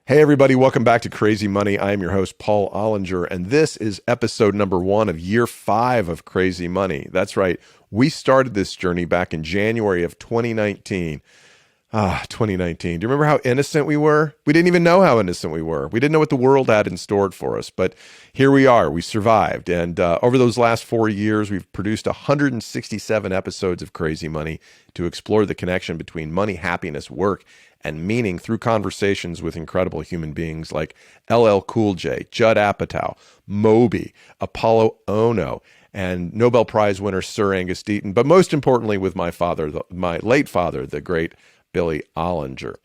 Hey everybody, welcome back to Crazy Money. I am your host, Paul Ollinger, and this is episode number 1 of year 5 of Crazy Money. That's right. We started this journey back in January of 2019. 2019. Do you remember how innocent we were? We didn't even know how innocent we were. We didn't know what the world had in store for us, but here we are. We survived. And over those last 4 years, we've produced 167 episodes of Crazy Money to explore the connection between money, happiness, work, and meaning through conversations with incredible human beings like LL Cool J, Judd Apatow, Moby, Apollo Ono, and Nobel Prize winner Sir Angus Deaton, but most importantly with my father, my late father, the great Billy Ollinger.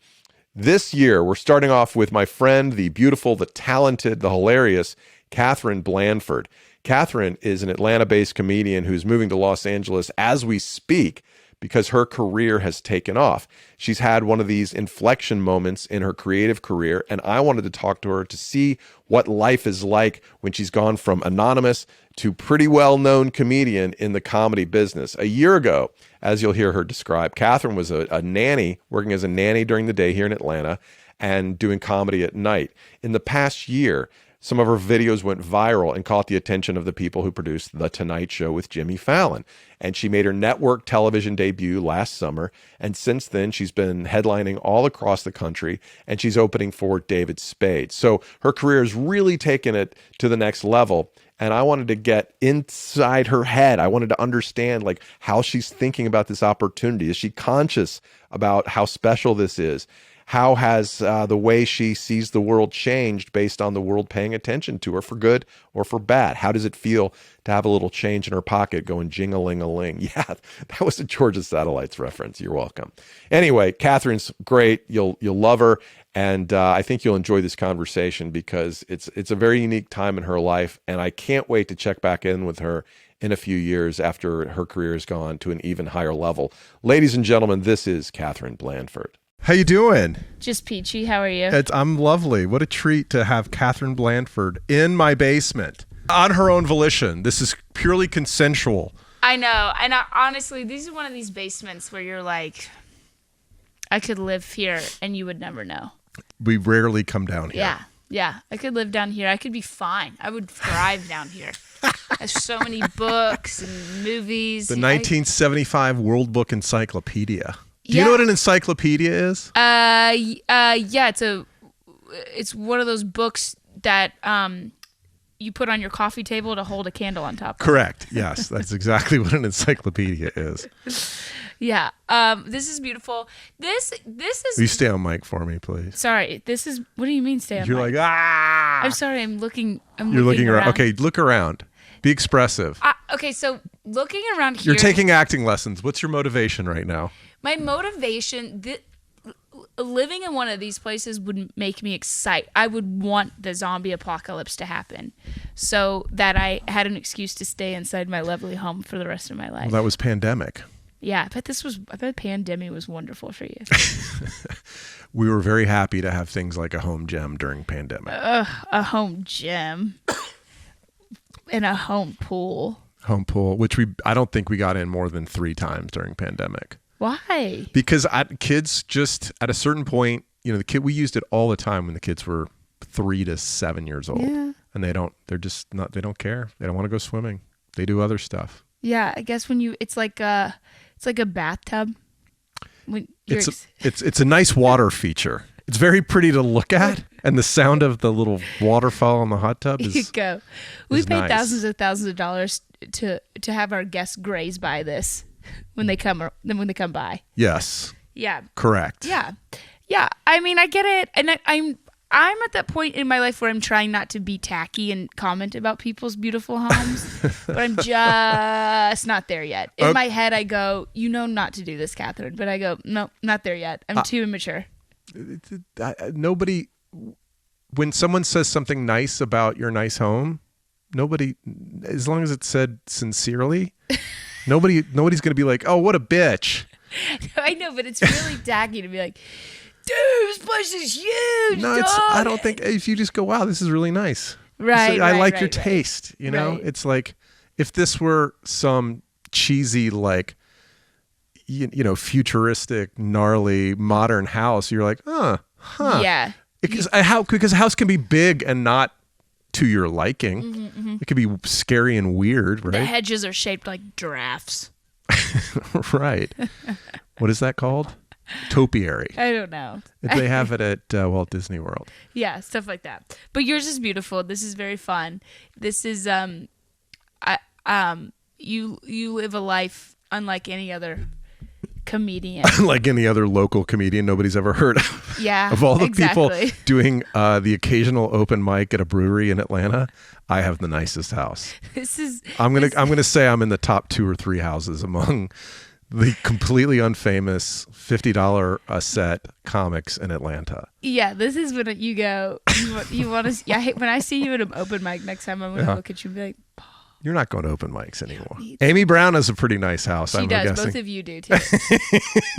This year, we're starting off with my friend, the beautiful, the talented, the hilarious Katherine Blanford. Katherine is an Atlanta-based comedian who's moving to Los Angeles as we speak because her career has taken off. She's had one of these inflection moments in her creative career, and I wanted to talk to her to see what life is like when she's gone from anonymous to pretty well-known comedian in the comedy business. A year ago, as you'll hear her describe, Katherine was a nanny, working as a nanny during the day here in Atlanta and doing comedy at night. In the past year, some of her videos went viral and caught the attention of the people who produced The Tonight Show with Jimmy Fallon. And she made her network television debut last summer. And since then, she's been headlining all across the country, and she's opening for David Spade. So her career has really taken it to the next level. And I wanted to get inside her head. I wanted to understand like how she's thinking about this opportunity. Is she conscious about how special this is? How has the way she sees the world changed based on the world paying attention to her for good or for bad? How does it feel to have a little change in her pocket going jing-a-ling-a-ling? Yeah, that was a Georgia Satellites reference. You're welcome. Anyway, Katherine's great. You'll love her. And I think you'll enjoy this conversation because it's a very unique time in her life. And I can't wait to check back in with her in a few years after her career has gone to an even higher level. Ladies and gentlemen, this is Katherine Blanford. How you doing? Just peachy. How are you? I'm lovely. What a treat to have Katherine Blanford in my basement on her own volition. This is purely consensual. I know. And honestly, these are one of these basements where you're like, I could live here and you would never know. We rarely come down here. Yeah. I could live down here. I could be fine. I would thrive down here. There's so many books and movies. The 1975 World Book Encyclopedia. Do you know what an encyclopedia is? Yeah, it's one of those books that you put on your coffee table to hold a candle on top of. Correct. Yes, that's exactly what an encyclopedia is. Yeah. This is beautiful. This is. Will you stay on mic for me, please? Sorry. This is. What do you mean stay on You're mic? like I'm sorry. You're looking around. Okay, look around. Be expressive. Okay, so looking around here. You're taking acting lessons. What's your motivation right now? My motivation, living in one of these places would make me excited. I would want the zombie apocalypse to happen so that I had an excuse to stay inside my lovely home for the rest of my life. Well, that was pandemic. Yeah, I bet pandemic was wonderful for you. We were very happy to have things like a home gym during pandemic. A home gym and a home pool. Home pool, which I don't think we got in more than 3 times during pandemic. Why? Because kids just at a certain point, we used it all the time when the kids were 3 to 7 years old. Yeah. And they don't care. They don't want to go swimming. They do other stuff. Yeah, I guess it's like a bathtub. It's a nice water feature. It's very pretty to look at, and the sound of the little waterfall in the hot tub is. You go. We pay nice. thousands of dollars to have our guests graze by this when they come by. Yes. Yeah. Correct. Yeah. I mean, I get it, and I'm at that point in my life where I'm trying not to be tacky and comment about people's beautiful homes, but I'm just not there yet. In my head, I go, not to do this, Katherine, but I go, no, not there yet. I'm too immature. Nobody, when someone says something nice about your nice home, nobody, as long as it's said sincerely, nobody's going to be like, oh, what a bitch. I know, but it's really tacky to be like, dude, this place is huge. No, I don't think, if you just go, wow, this is really nice. Right. I like your taste. Right. It's like if this were some cheesy, like, futuristic, gnarly, modern house, you're like, huh. Yeah. Because a house can be big and not to your liking. It could be scary and weird, right? The hedges are shaped like giraffes. Right. What is that called? Topiary. I don't know. They have it at Walt Disney World. Yeah, stuff like that. But yours is beautiful. This is very fun. This is you live a life unlike any other comedian. Like any other local comedian nobody's ever heard of. Yeah. Of all the exactly. people doing the occasional open mic at a brewery in Atlanta, I have the nicest house. I'm gonna say I'm in the top 2 or 3 houses among the completely unfamous $50 a set comics in Atlanta. Yeah, this is when you go. You want to? Yeah, when I see you at an open mic next time, I'm gonna look at you and be like, "You're not going to open mics anymore." Amy Brown has a pretty nice house. She does. Guessing. Both of you do too.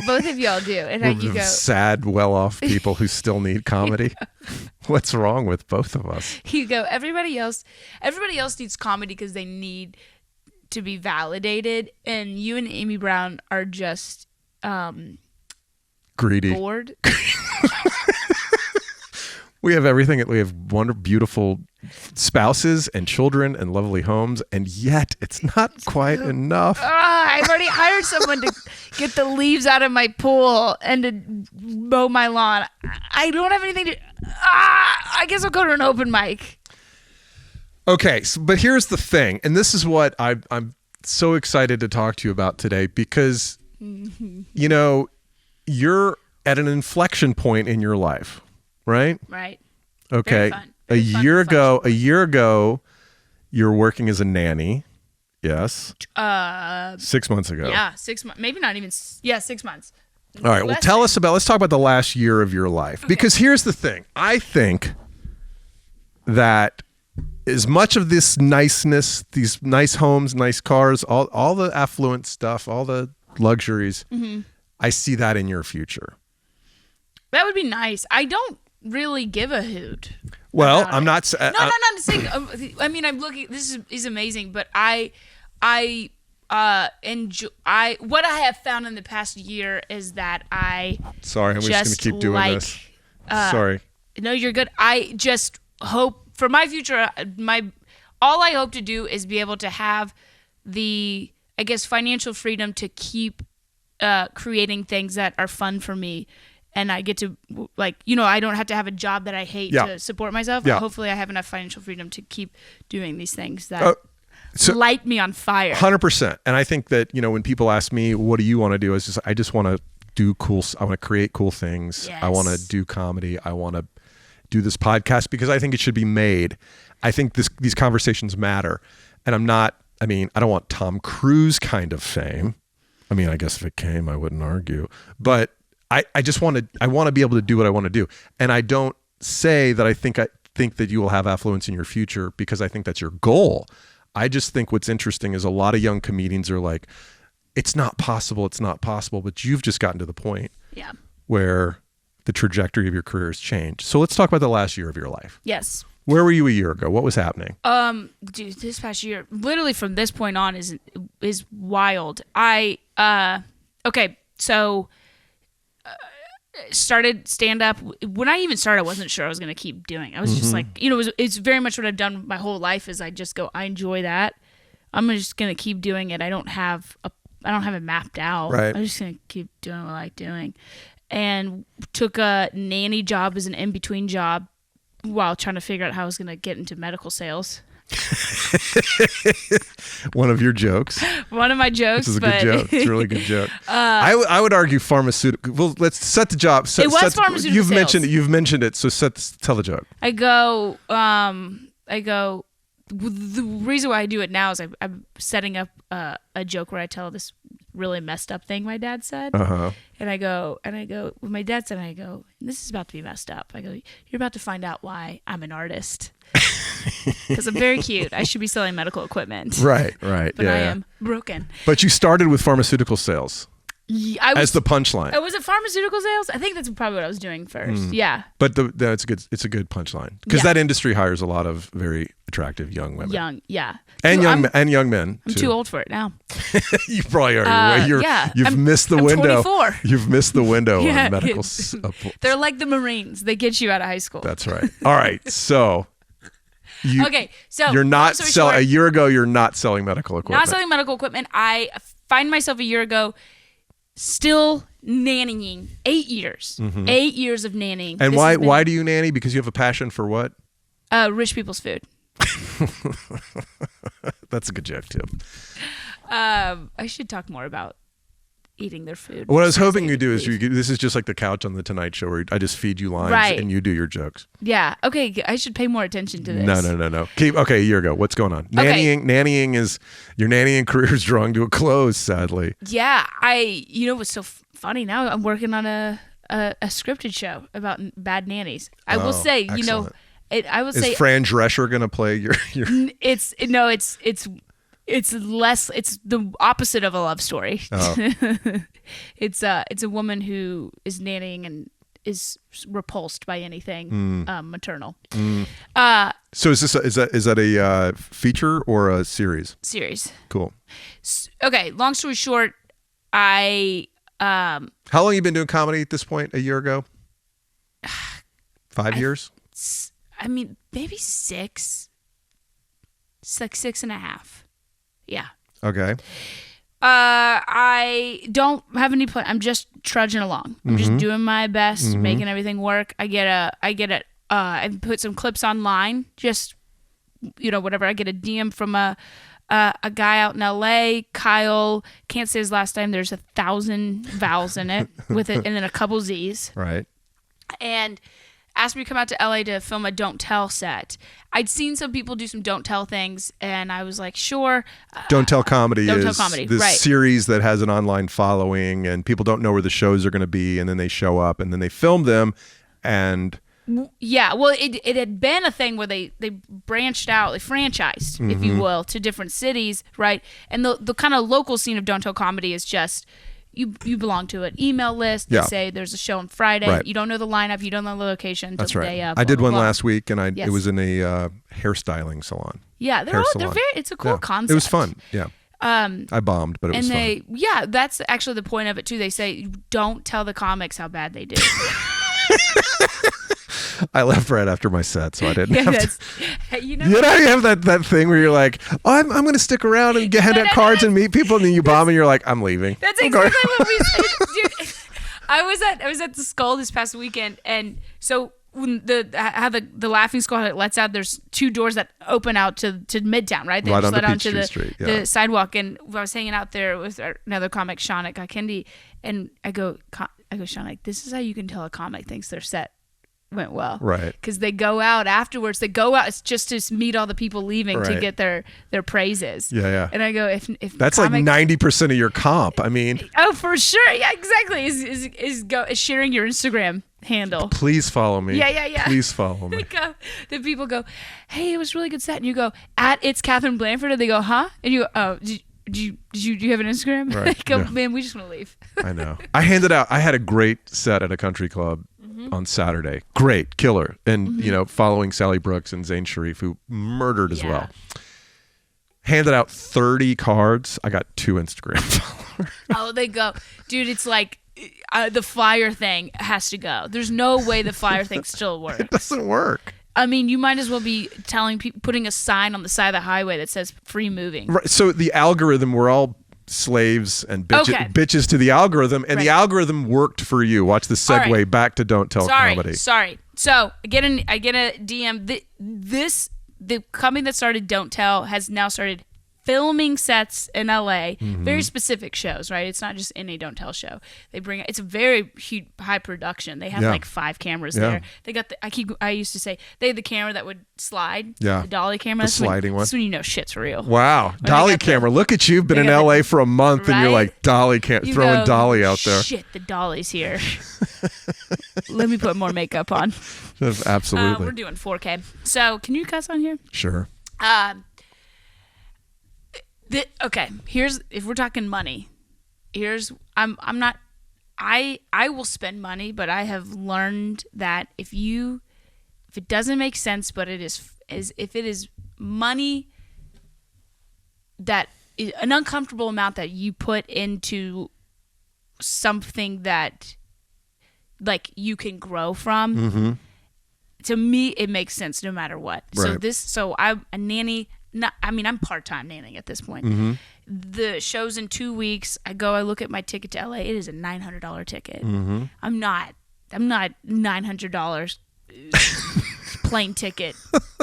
Both of y'all do. And you go, sad, well-off people who still need comedy. What's wrong with both of us? You go. Everybody else needs comedy because they need to be validated, and you and Amy Brown are just greedy, bored. We have everything. We have wonderful, beautiful spouses and children and lovely homes, and yet it's not quite enough. I've already hired someone to get the leaves out of my pool and to mow my lawn. I don't have anything to. I guess I'll go to an open mic. Okay, but here's the thing, and this is what I'm so excited to talk to you about today because, you know, you're at an inflection point in your life, right? Right. Okay. Very fun. A year ago, you were working as a nanny. Yes. 6 months ago. Yeah, 6 months. Maybe not even. Yeah, 6 months. All right. Well, let's talk about the last year of your life. Okay. Because here's the thing. I think that as much of this niceness, these nice homes, nice cars, all the affluent stuff, all the luxuries, I see that in your future. That would be nice. I don't really give a hoot. Well, I'm not. No, not saying. I mean, I'm looking. This is amazing, but I enjoy. What I have found in the past year is that I. Sorry, I'm just going to keep doing this. Sorry. No, you're good. I just hope for my future. All I hope to do is be able to have the, I guess, financial freedom to keep creating things that are fun for me. And I get to, like, you know, I don't have to have a job that I hate to support myself. Yeah. Hopefully I have enough financial freedom to keep doing these things that light me on fire. 100%. And I think that, you know, when people ask me, what do you want to do? I just want to do cool. I want to create cool things. Yes. I want to do comedy. I want to do this podcast because I think it should be made. I think these conversations matter. And I don't want Tom Cruise kind of fame. I mean, I guess if it came, I wouldn't argue. But I just want to be able to do what I want to do. And I don't say that I think that you will have affluence in your future because I think that's your goal. I just think what's interesting is a lot of young comedians are like, it's not possible. But you've just gotten to the point where the trajectory of your career has changed. So let's talk about the last year of your life. Yes. Where were you a year ago? What was happening? Dude, this past year, literally from this point on is wild. Okay, so started stand up. When I even started, I wasn't sure I was going to keep doing. I was just like, you know, it's very much what I've done my whole life is I just go, I enjoy that. I'm just going to keep doing it. I don't have it mapped out. Right. I'm just going to keep doing what I like doing. And took a nanny job as an in-between job while trying to figure out how I was going to get into medical sales. One of your jokes. One of my jokes. This is a good joke. It's a really good joke. I would argue pharmaceutical. Well, let's set the job. It was pharmaceutical You've sales. mentioned it. You've mentioned it. So tell the joke. I go. The reason why I do it now is I'm setting up a joke where I tell this really messed up thing my dad said. And I go, when my dad said, this is about to be messed up. I go, you're about to find out why I'm an artist. Because I'm very cute. I should be selling medical equipment. Right. But I am broken. But you started with pharmaceutical sales. as the punchline. Was it pharmaceutical sales? I think that's probably what I was doing first. Yeah. But that's good. It's a good punchline because that industry hires a lot of very attractive young women. And young men. I'm too old for it now. You probably are. You've missed the window. 24. You've missed the window on medical. They're like the Marines. They get you out of high school. That's right. All right. So. So you're not selling. A year ago, you're not selling medical equipment. Not selling medical equipment. I find myself a year ago still nannying. 8 years. 8 years of nannying. And why do you nanny? Because you have a passion for what? Rich people's food. That's a good joke too. I should talk more about eating their food. What I was hoping you do is this is just like the couch on the Tonight Show where I just feed you lines and you do your jokes. Yeah. Okay. I should pay more attention to this. No. Okay. A year ago. What's going on? Nannying is your nannying career is drawing to a close, sadly. Yeah. What's so funny now? I'm working on a scripted show about bad nannies. I will say, excellent. Is Fran Drescher going to play your? It's less. It's the opposite of a love story. Oh. It's a woman who is nannying and is repulsed by anything maternal. So is that a feature or a series? Series. Cool. Okay. Long story short, How long have you been doing comedy at this point? A year ago? 5 years? I mean, maybe 6. It's like 6.5. Yeah. Okay. I don't have any plan. I'm just trudging along. I'm just doing my best, making everything work. I put some clips online. Just, whatever. I get a DM from a guy out in LA, Kyle. Can't say his last name. There's 1,000 vowels in it with it, and then a couple Z's. Right. And asked me to come out to LA to film a Don't Tell set. I'd seen some people do some Don't Tell things, and I was like, sure. Don't Tell Comedy Don't is Tell Comedy, this right. series that has an online following, and people don't know where the shows are going to be, and then they show up, and then they film them, and... Yeah, well, it had been a thing where they branched out, they franchised, if you will, to different cities, right? And the kind of local scene of Don't Tell Comedy is just... You belong to an email list. They say there's a show on Friday. Right. You don't know the lineup. You don't know the location. That's right. Day of, I did blah, one blah, blah. last week, and it was in a hairstyling salon. Yeah, they're very. It's a cool concept. It was fun. Yeah. I bombed, but it was fun. Yeah, that's actually the point of it too. They say don't tell the comics how bad they do. I left right after my set, so I didn't have to. You have that thing where you're like, oh, I'm going to stick around and hand out cards and meet people, and then you bomb, and you're like, I'm leaving. That's exactly what we said. Dude, I was at the Skull this past weekend, and so when how the Laughing Skull lets out, there's 2 doors that open out to Midtown, right? They right just on let out to to Street, the sidewalk, and I was hanging out there with another comic, Shanik Kendi, and I go, Shanik, this is how you can tell a comic thinks their set went well, right? Because they go out afterwards. They go out just to meet all the people leaving to get their praises. Yeah. And I go, if that's comic, like 90% of your comp. I mean, oh, for sure, yeah, exactly. Is sharing your Instagram handle. Please follow me. Yeah. Please follow me. The people go, hey, it was a really good set, and you go @it's Katherine Blanford, and they go, huh? And you go, oh, do you have an Instagram? Right. I go, man, we just want to leave. I know. I had a great set at a country club on Saturday. Great, killer. And, following Sally Brooks and Zayn Sharif, who murdered as well. Handed out 30 cards. I got 2 Instagram followers. Oh, they go. Dude, it's like the flyer thing has to go. There's no way the flyer thing still works. It doesn't work. I mean, you might as well be telling people, putting a sign on the side of the highway that says free moving. Right. So the algorithm, we're all slaves and bitches to the algorithm, and the algorithm worked for you. Watch the segue back to Don't Tell Comedy. Sorry. So I get a DM. The company that started Don't Tell has now started filming sets in LA, very specific shows, right? It's not just any Don't Tell show. It's a very huge, high production. They have like 5 cameras there. They got I used to say they had the camera that would slide. Yeah. The dolly camera. The sliding one. That's when you know shit's real. Wow. Dolly camera. Look at you. Been in LA for a month and you're like dolly throwing dolly out there. Shit, the dolly's here. Let me put more makeup on. Absolutely. We're doing 4K. So can you cuss on here? Sure. Okay, if we're talking money, I'm not. I will spend money, but I have learned that if it doesn't make sense, but if it is money that is an uncomfortable amount that you put into something that like you can grow from, Mm-hmm. to me it makes sense no matter what. Right. So I'm a nanny. I'm part-time nannying at this point. Mm-hmm. The show's in 2 weeks. I look at my ticket to LA. It is a $900 ticket. Mm-hmm. I'm not $900 plane ticket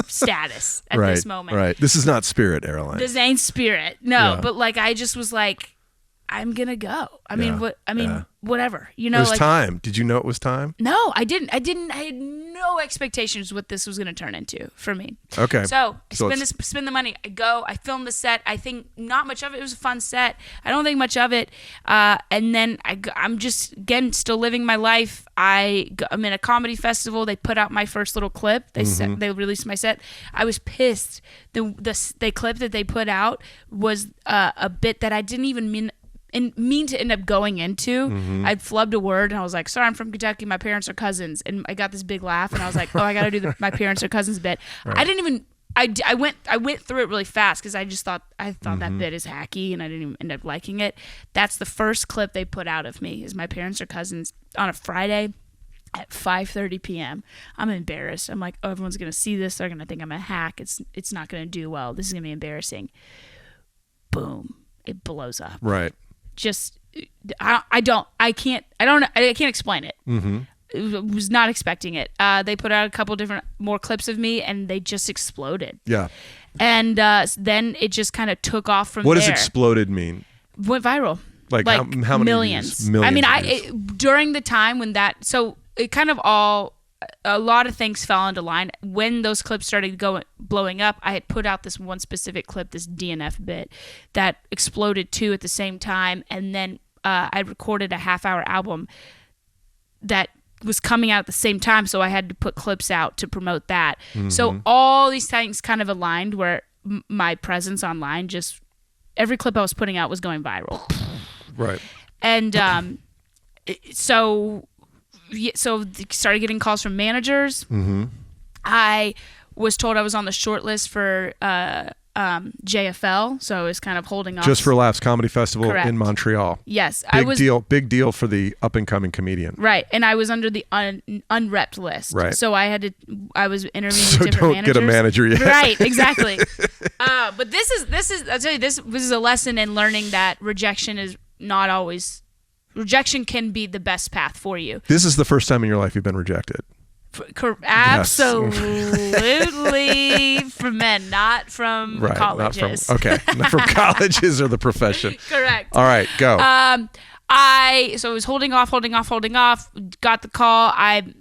status at this moment. Right. This is not Spirit Airlines. This ain't Spirit. No, Yeah. but like I just was like, I'm gonna go. Yeah. Whatever. You It know, was like time. Did you know it was time? no, I didn't. I had no expectations what this was gonna turn into for me. Okay. So I So spend the money. I go. I film the set. I think not much of it. It was a fun set. I don't think much of it. And then I'm just again still living my life. I'm in a comedy festival. They put out my first little clip. They released my set. I was pissed. The clip that they put out was a bit that I didn't even mean to end up going into. I'd flubbed a word and I was like, sorry, I'm from Kentucky, my parents are cousins, and I got this big laugh and I was like, oh, I gotta do my parents are cousins bit. Right. I didn't even I went through it really fast because I thought that bit is hacky and I didn't even end up liking it. That's the first clip they put out of me is my parents are cousins on a Friday at 5:30 p.m. I'm embarrassed. I'm like, oh, everyone's gonna see this, they're gonna think I'm a hack. It's not gonna do well. This is gonna be embarrassing. Boom. It blows up. Right. Just I can't explain it. Mm-hmm. I was not expecting it. They put out a couple different more clips of me and they just exploded. Yeah. And then it just kind of took off from What there. does exploded mean? Went viral. Like how many millions. views? Millions. I of views. mean, during the time when it kind of a lot of things fell into line. When those clips started blowing up, I had put out this one specific clip, this DNF bit, that exploded too at the same time. And then I recorded a half-hour album that was coming out at the same time, so I had to put clips out to promote that. Mm-hmm. So all these things kind of aligned where my presence online, just every clip I was putting out was going viral. Right. And so started getting calls from managers. Mm-hmm. I was told I was on the short list for JFL, so I was kind of holding off. Just for Laughs Comedy Festival Correct. in Montreal. Yes, Big deal for the up and coming comedian. Right, and I was under the unrepped list. Right. So I was interviewing So with different don't managers. get a manager yet. Right, exactly. But this is I'll tell you this is a lesson in learning that rejection is not always. Rejection can be the best path for you. This is the first time in your life you've been rejected. Absolutely. From men, not from colleges. Not from colleges or the profession. Correct. All right, go. I was holding off, got the call. I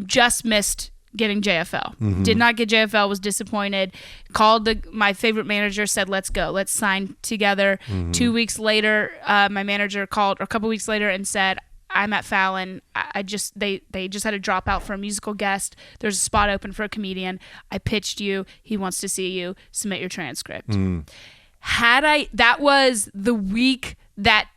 just missed getting JFL. Mm-hmm. Did not get JFL, was disappointed. Called my favorite manager, said, let's go. Let's sign together. Mm-hmm. 2 weeks later, my manager called, or a couple weeks later, and said, I'm at Fallon. They just had a dropout for a musical guest. There's a spot open for a comedian. I pitched you. He wants to see you. Submit your transcript. That was the week that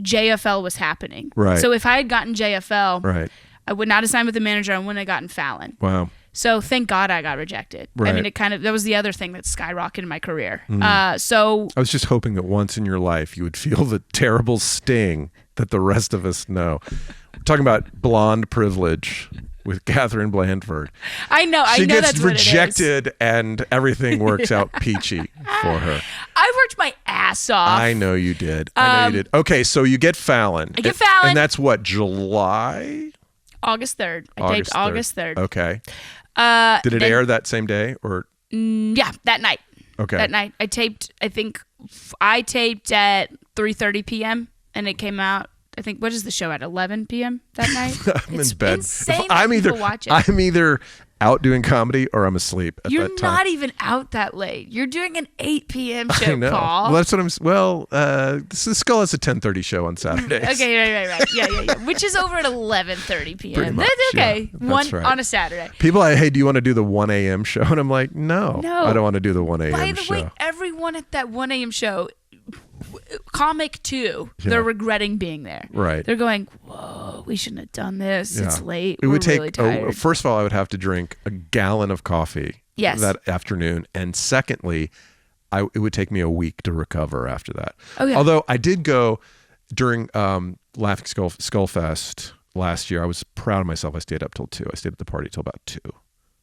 JFL was happening. Right. So if I had gotten JFL, Right. I would not have signed with the manager. I wouldn't have gotten Fallon. Wow. So thank God I got rejected. Right. I mean, that was the other thing that skyrocketed my career. I was just hoping that once in your life you would feel the terrible sting that the rest of us know. We're talking about blonde privilege with Katherine Blanford. I know. She that's gets what it is. rejected and everything works out peachy for her. I worked my ass off. I know you did. Okay, so you get Fallon. I get Fallon. And that's what, July? August 3rd. I taped August 3rd. Okay. Did it air that same day or? Yeah, that night. Okay. That night. I taped at 3:30 p.m. and it came out, I think, what is the show at 11 p.m. that night? I'm in bed. Insane I'm people watch it. I'm either out doing comedy or I'm asleep at You're that time. not even out that late. You're doing an 8 p.m. show, I know. Paul. Well, that's what I'm. Well, the Skull has a 10:30 show on Saturdays. Okay, right. Yeah. Which is over at 11:30 p.m. Pretty much, That's okay. yeah. That's right. On a Saturday. People, hey, do you want to do the 1 a.m. show? And I'm like, no, No. I don't want to do the 1 a.m. By the show. way, everyone at that 1 a.m. show, comic too. Yeah. They're regretting being there. Right. They're going, whoa, we shouldn't have done this. Yeah. It's late. It would take, really tired. first of all, I would have to drink a gallon of coffee Yes. that afternoon. And secondly, it would take me a week to recover after that. Oh, yeah. Although I did go during Laughing Skull Fest last year. I was proud of myself. I stayed up till 2. I stayed at the party till about 2.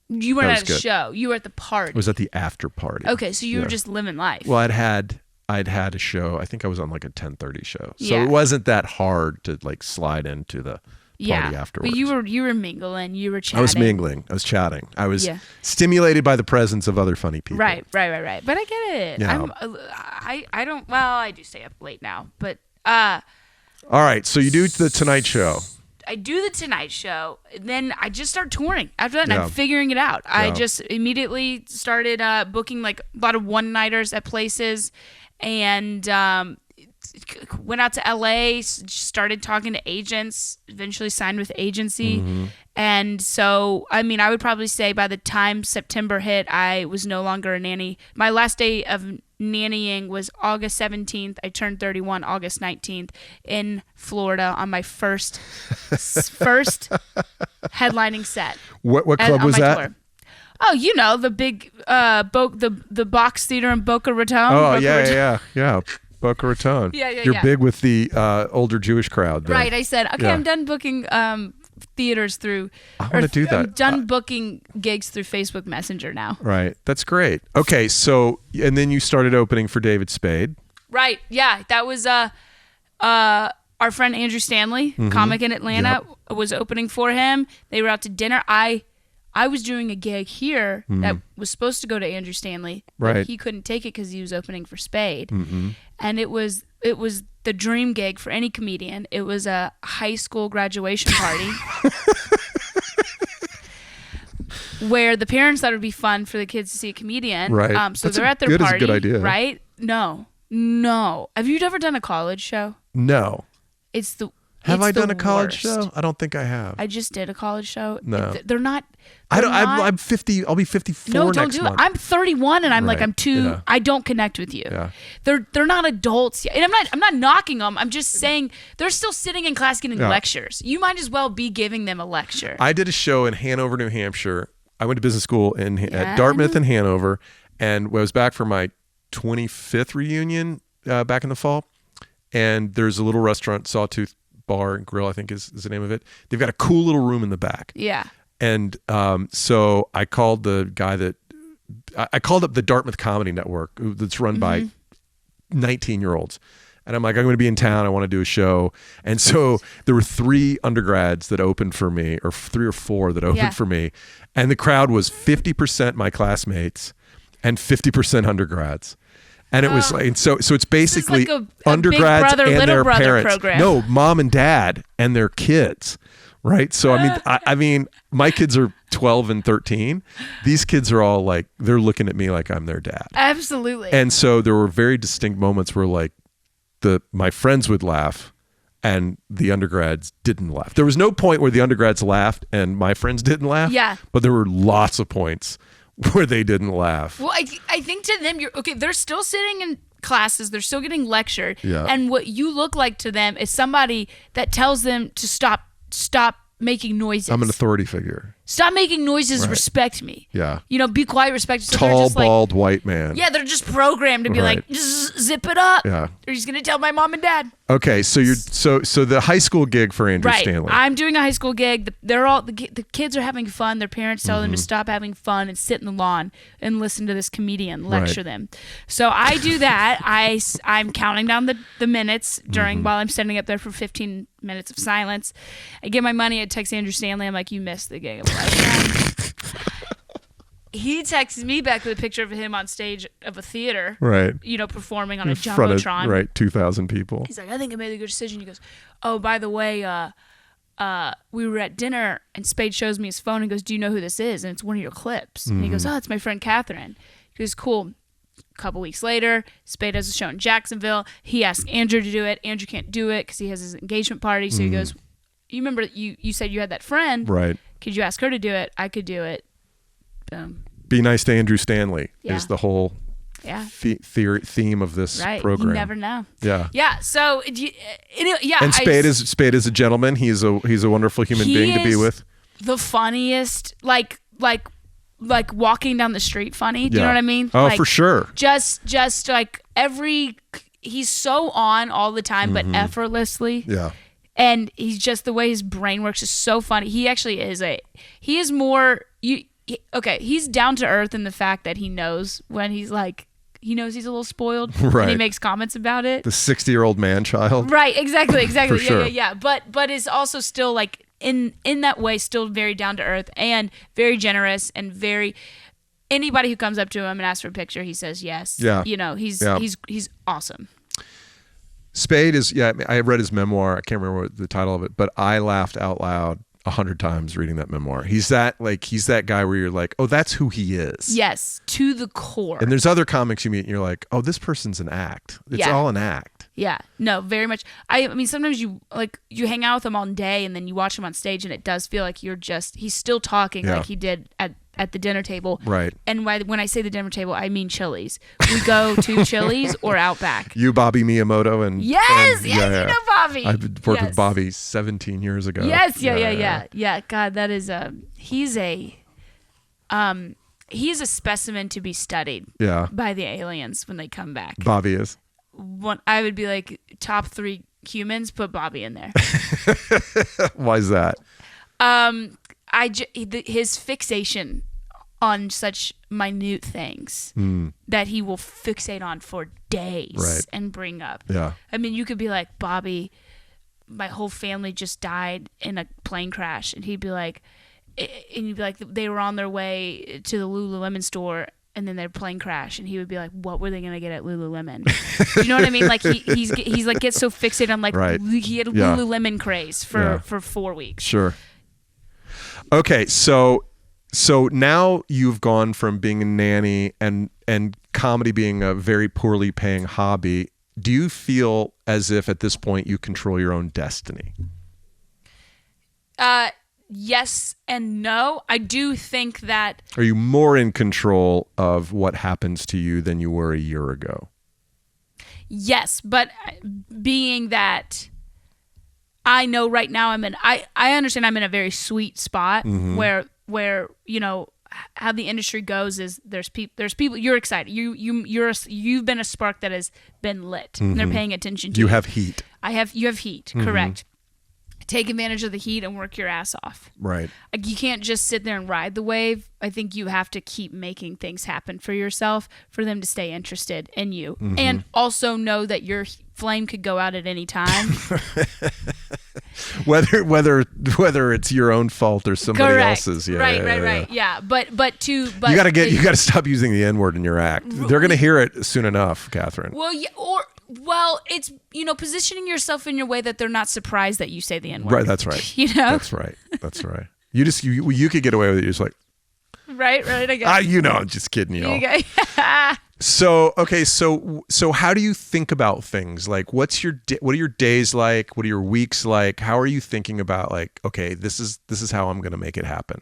You weren't That at a was good. show. You were at the party. It was at the after party. Okay, so you were just living life. Well, I'd had a show. I think I was on like a 10:30 show, so Yeah. it wasn't that hard to like slide into the party afterwards. But you were mingling. You were chatting. I was mingling. I was chatting. I was Yeah. stimulated by the presence of other funny people. Right. But I get it. Yeah. I don't. Well, I do stay up late now, but All right, so you do the Tonight Show. I do the Tonight Show. Then I just start touring. After that, and Yeah. I'm figuring it out. I Yeah. just immediately started booking like a lot of one-nighters at places, and went out to LA, started talking to agents, eventually signed with agency. Mm-hmm. And so, I mean, I would probably say by the time September hit, I was no longer a nanny. My last day of nannying was August 17th. I turned 31 August 19th in Florida on my first headlining set. What club on was my that? tour. Oh, you know, the big the Box Theater in Boca Raton. Oh, Boca Raton. yeah. Boca Raton. Yeah, You're yeah. big with the older Jewish crowd there. Right. I said, okay, Yeah. I'm done booking theaters through. I wanna do that. I'm done booking gigs through Facebook Messenger now. Right. That's great. Okay, so and then you started opening for David Spade. Right. Yeah. That was our friend Andrew Stanley, comic in Atlanta, was opening for him. They were out to dinner. I was doing a gig here that was supposed to go to Andrew Stanley, but Right. he couldn't take it because he was opening for Spade. And it was the dream gig for any comedian. It was a high school graduation party where the parents thought it would be fun for the kids to see a comedian. Right. So That's they're a at their good- is a party, good idea. right? No. Have you ever done a college show? No. Have It's I the done a college worst. show? I don't think I have. I just did a college show. No. They're not. I'm 50. I'll be 54 No, don't next do month. it. I'm 31, and I'm like, Right. I'm too. Yeah. I don't connect with you. Yeah. They're not adults yet, and I'm not knocking them. I'm just saying they're still sitting in class getting Yeah. lectures. You might as well be giving them a lecture. I did a show in Hanover, New Hampshire. I went to business school Yeah, at Dartmouth and Hanover, and I was back for my 25th reunion back in the fall. And there's a little restaurant, Sawtooth Bar and Grill, I think is the name of it. They've got a cool little room in the back. Yeah. And so I called the guy I called up the Dartmouth Comedy Network that's run by 19-year-olds. And I'm like, I'm going to be in town. I want to do a show. And so there were 3 undergrads that opened for me, or 3 or 4 that opened for me. And the crowd was 50% my classmates and 50% undergrads. And it was like, and so it's basically like a undergrads Big Brother, and Little their Brother parents. program. No, mom and dad and their kids. Right. So, I mean, my kids are 12 and 13. These kids are all like, they're looking at me like I'm their dad. Absolutely. And so there were very distinct moments where like my friends would laugh and the undergrads didn't laugh. There was no point where the undergrads laughed and my friends didn't laugh. Yeah. But there were lots of points where they didn't laugh. Well, I think to them, they're still sitting in classes, they're still getting lectured. Yeah. And what you look like to them is somebody that tells them to stop making noises. I'm an authority figure. Stop making noises, Right. respect me. Yeah. Be quiet, respect. So they're Tall, just like, bald, white man. yeah, they're just programmed to be Right. like, zip it up. Yeah. They're just gonna tell my mom and dad. Okay, so you're so the high school gig for Andrew Right. Stanley. I'm doing a high school gig. The kids are having fun. Their parents tell them to stop having fun and sit in the lawn and listen to this comedian lecture Right. them. So I do that. I'm counting down the minutes while I'm standing up there for 15 minutes of silence. I get my money. I text Andrew Stanley. I'm like, you missed the gig of a lifetime. He texts me back with a picture of him on stage of a theater, Right. Performing on a In front of, jumbotron. right, 2,000 people. He's like, I think I made a good decision. He goes, oh, by the way, we were at dinner and Spade shows me his phone and goes, do you know who this is? And it's one of your clips. And he goes, oh, it's my friend Katherine. He goes, cool. A couple weeks later, Spade has a show in Jacksonville. He asks Andrew to do it. Andrew can't do it because he has his engagement party. So he goes, you remember you said you had that friend. Right. Could you ask her to do it? I could do it. Boom. Be nice to Andrew Stanley Yeah. is the whole theme of this program. You never know. Yeah. Yeah. So yeah. And Spade is a gentleman. He's a wonderful human being to be with. The funniest, like walking down the street funny. Do you know what I mean? Oh, like, for sure. Just like he's so on all the time, but effortlessly. Yeah. And he's just, the way his brain works is so funny. He actually is he's down to earth in the fact that he knows when he's like, he knows he's a little spoiled, right, and he makes comments about it. The 60-year-old man-child. Right, exactly. For sure. Yeah. But is also still like in that way still very down to earth and very generous and very, anybody who comes up to him and asks for a picture, he says yes. Yeah. He's awesome. Spade is, I read his memoir. I can't remember what the title of it, but I laughed out loud 100 times reading that memoir. He's that guy where you're like, oh, that's who he is. Yes, to the core. And there's other comics you meet and you're like, oh, this person's an act. It's all an act. Yeah, no, very much. I mean, sometimes you hang out with him all day and then you watch him on stage and it does feel like he's still talking like he did at the dinner table. Right. And when I say the dinner table, I mean Chili's. We go to Chili's or Outback. You, Bobby Miyamoto, and you know Bobby. I've worked with Bobby 17 years ago. Yes, yeah. God, that is he's a specimen to be studied. Yeah. By the aliens when they come back. Bobby is. I would be like top 3 humans. Put Bobby in there. Why is that? His fixation on such minute things that he will fixate on for days and bring up. Yeah. I mean, you could be like, Bobby, my whole family just died in a plane crash, and he'd be like, they were on their way to the Lululemon store. And then their plane crash, and he would be like, "What were they gonna get at Lululemon?" You know what I mean? Like he's like gets so fixated on like he had a Lululemon craze for 4 weeks. Sure. Okay, so now you've gone from being a nanny and comedy being a very poorly paying hobby. Do you feel as if at this point you control your own destiny? Yes and no. I do think that... Are you more in control of what happens to you than you were a year ago? Yes, but being that I know right now I understand I'm in a very sweet spot where how the industry goes is there's people you're excited. You've been a spark that has been lit. And they're paying attention to you. You have heat. You have heat, correct. Take advantage of the heat and work your ass off. Right. Like, you can't just sit there and ride the wave. I think you have to keep making things happen for yourself for them to stay interested in you. And also know that your flame could go out at any time. whether it's your own fault or somebody else's. Yeah. Right. Yeah. But you got to stop using the N-word in your act. They're going to hear it soon enough, Katherine. Well, it's, positioning yourself in your way that they're not surprised that you say the N-word. Right, that's right. That's right. You could get away with it. You're just like... Right, I guess. I'm just kidding you. So how do you think about things? Like, what are your days like? What are your weeks like? How are you thinking about, like, okay, this is how I'm going to make it happen?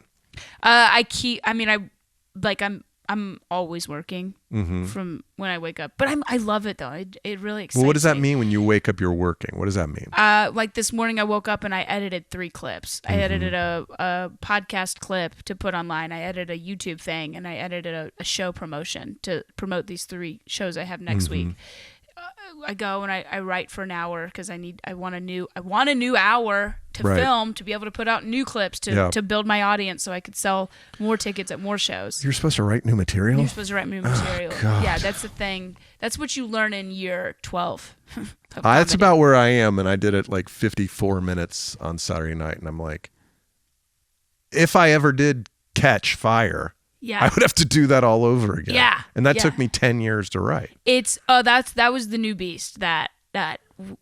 I'm always working from when I wake up, but I love it though. It really excites me. Well, what does that mean when you wake up, you're working? What does that mean? Like this morning I woke up and I edited 3 clips. I edited a podcast clip to put online. I edited a YouTube thing, and I edited a show promotion to promote these 3 shows I have next week. I go and I write for an hour because I want a new hour to film, to be able to put out new clips to build my audience so I could sell more tickets at more shows. You're supposed to write new material? You're supposed to write new material. Yeah, that's the thing. That's what you learn in year 12. That's about where I am, and I did it like 54 minutes on Saturday night, and I'm like, if I ever did catch fire... Yeah. I would have to do that all over again. Yeah. And that took me 10 years to write. That was the new beast that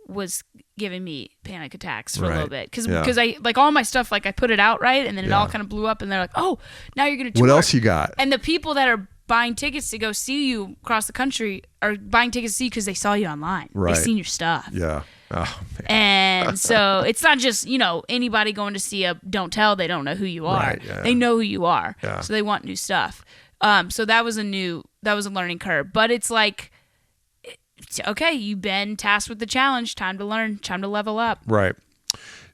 was giving me panic attacks for a little bit. Because I, like, all my stuff, like, I put it out, right? And then it all kind of blew up, and they're like, oh, now you're going to tour. What else you got? And the people that are buying tickets to go see you across the country are buying tickets to see you because they saw you online. Right. They've seen your stuff. Yeah. Oh, man. And so it's not just, anybody going to see a Don't Tell, they don't know who you are. Right, yeah. They know who you are. Yeah. So they want new stuff. So that was a learning curve. But it's like, okay, you've been tasked with the challenge. Time to learn. Time to level up. Right.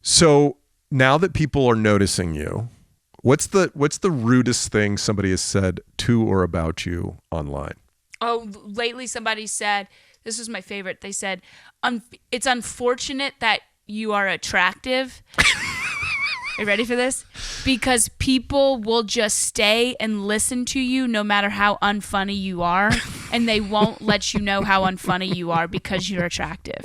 So now that people are noticing you, what's the rudest thing somebody has said to or about you online? Oh, lately somebody said, this was my favorite. They said, it's unfortunate that you are attractive. Are you ready for this? Because people will just stay and listen to you no matter how unfunny you are, and they won't let you know how unfunny you are because you're attractive.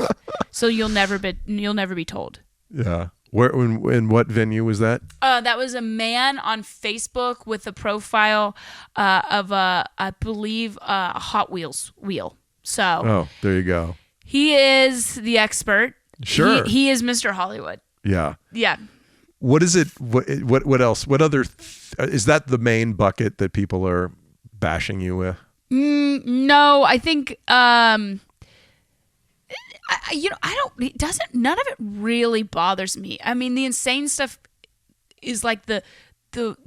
So you'll never be told. Yeah. Where in what venue was that? That was a man on Facebook with a profile of I believe a Hot Wheels wheel. So there you go. He is the expert. Sure. He is Mr. Hollywood. Yeah. Yeah. What is it? What else? What other? Is that the main bucket that people are bashing you with? No, I think I don't. It doesn't. None of it really bothers me. I mean, the insane stuff is like the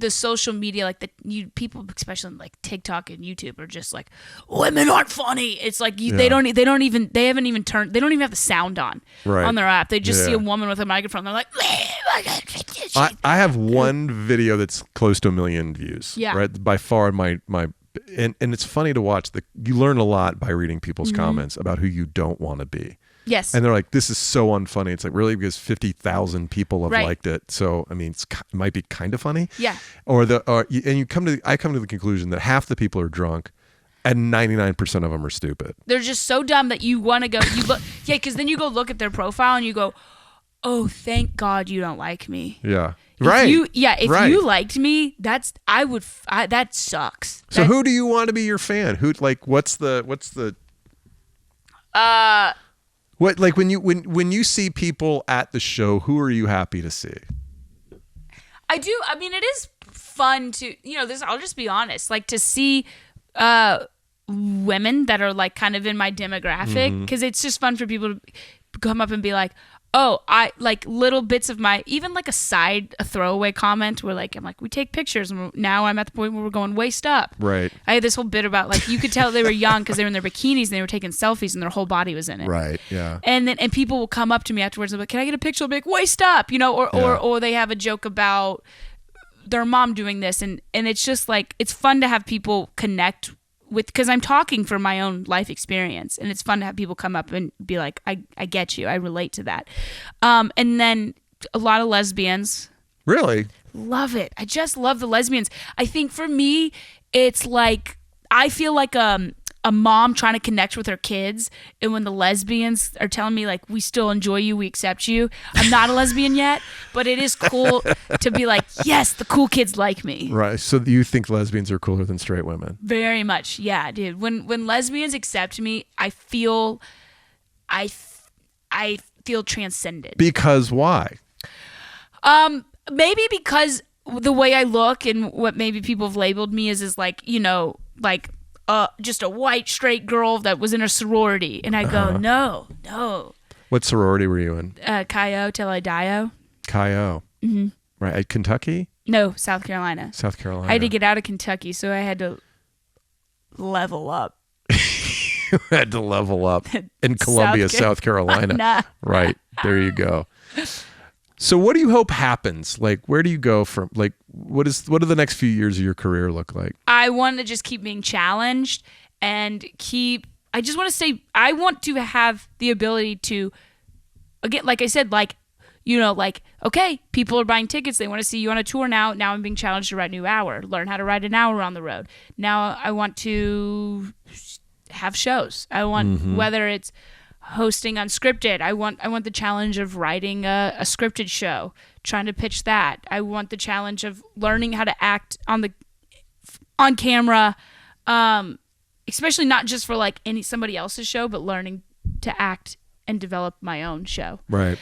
social media, like people, especially on like TikTok and YouTube, are just like, women aren't funny. It's like they don't even have the sound on their app. They just see a woman with a microphone. They're like, I have one video that's close to 1 million views. Yeah. Right. By far and it's funny to watch. You learn a lot by reading people's comments about who you don't want to be. Yes. And they're like, this is so unfunny. It's like, really? Because 50,000 people have liked it. So, I mean, it might be kind of funny. Yeah. I come to the conclusion that half the people are drunk and 99% of them are stupid. They're just so dumb that you want to go, because then you go look at their profile and you go, oh, thank God you don't like me. Yeah. If you liked me, that sucks. So who do you want to be your fan? What's the what, like when you see people at the show, who are you happy to see? I do. I mean, it is fun to, I'll just be honest, like to see women that are like kind of in my demographic, because it's just fun for people to come up and be like, oh, I like little bits of even like a throwaway comment where like, I'm like, we take pictures and now I'm at the point where we're going waist up. Right. I had this whole bit about like, you could tell they were young because they were in their bikinis and they were taking selfies and their whole body was in it. Right. Yeah. And people will come up to me afterwards and be like, can I get a picture? I'll be like, waist up, or they have a joke about their mom doing this. And it's just like, it's fun to have people connect with, because I'm talking from my own life experience, and it's fun to have people come up and be like, I get you, I relate to that. And then a lot of lesbians. Really? Love it. I just love the lesbians. I think for me, it's like, I feel like a mom trying to connect with her kids, and when the lesbians are telling me like, we still enjoy you, we accept you. I'm not a lesbian yet, but it is cool to be like, yes, the cool kids like me. Right. So you think lesbians are cooler than straight women? Very much. Yeah, dude. When lesbians accept me, I feel transcended. Because why? Maybe because the way I look and what maybe people have labeled me is like, just a white straight girl that was in a sorority, and I go, no. What sorority were you in? Chi Till I Die. Chi. Right, at Kentucky? No, South Carolina. South Carolina. I had to get out of Kentucky, so I had to level up. You had to level up in Columbia, South Carolina. Right, there you go. So what do you hope happens? Like, where do you go from, like, what do the next few years of your career look like? I want to just keep being challenged and I just want to say, I want to have the ability to, again, like I said, like, okay, people are buying tickets. They want to see you on a tour now. Now I'm being challenged to write a new hour, learn how to write an hour on the road. Now I want to have shows. I want, whether it's hosting Unscripted. I want the challenge of writing a scripted show, trying to pitch that. I want the challenge of learning how to act on camera, especially not just for like somebody else's show, but learning to act and develop my own show. Right.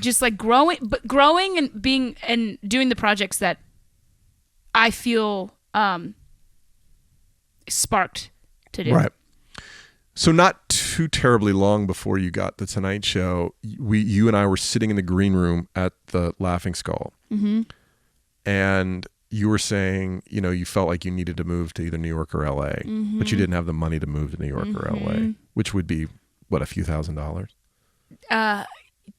Just like growing and being and doing the projects that I feel sparked to do. Right. So not too terribly long before you got the Tonight Show, you and I were sitting in the green room at the Laughing Skull, and you were saying, you felt like you needed to move to either New York or LA, but you didn't have the money to move to New York or LA, which would be what, a few $1,000s?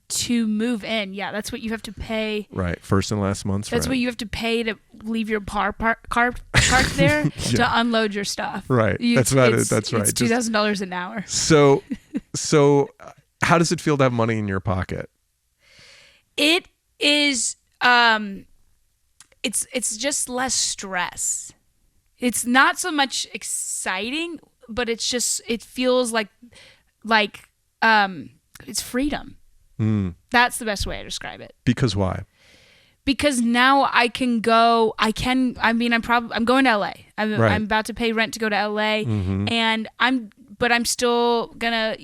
To move in, yeah, that's what you have to pay. Right, first and last month's That's rent. what you have to pay to leave your car parked there to unload your stuff. Right, that's about it. That's right. It's $2,000 an hour. So how does it feel to have money in your pocket? It is. It's just less stress. It's not so much exciting, but it feels like it's freedom. That's the best way to describe it. Because why? Because now I can go. I'm going to LA. I'm about to pay rent to go to LA, and I'm still gonna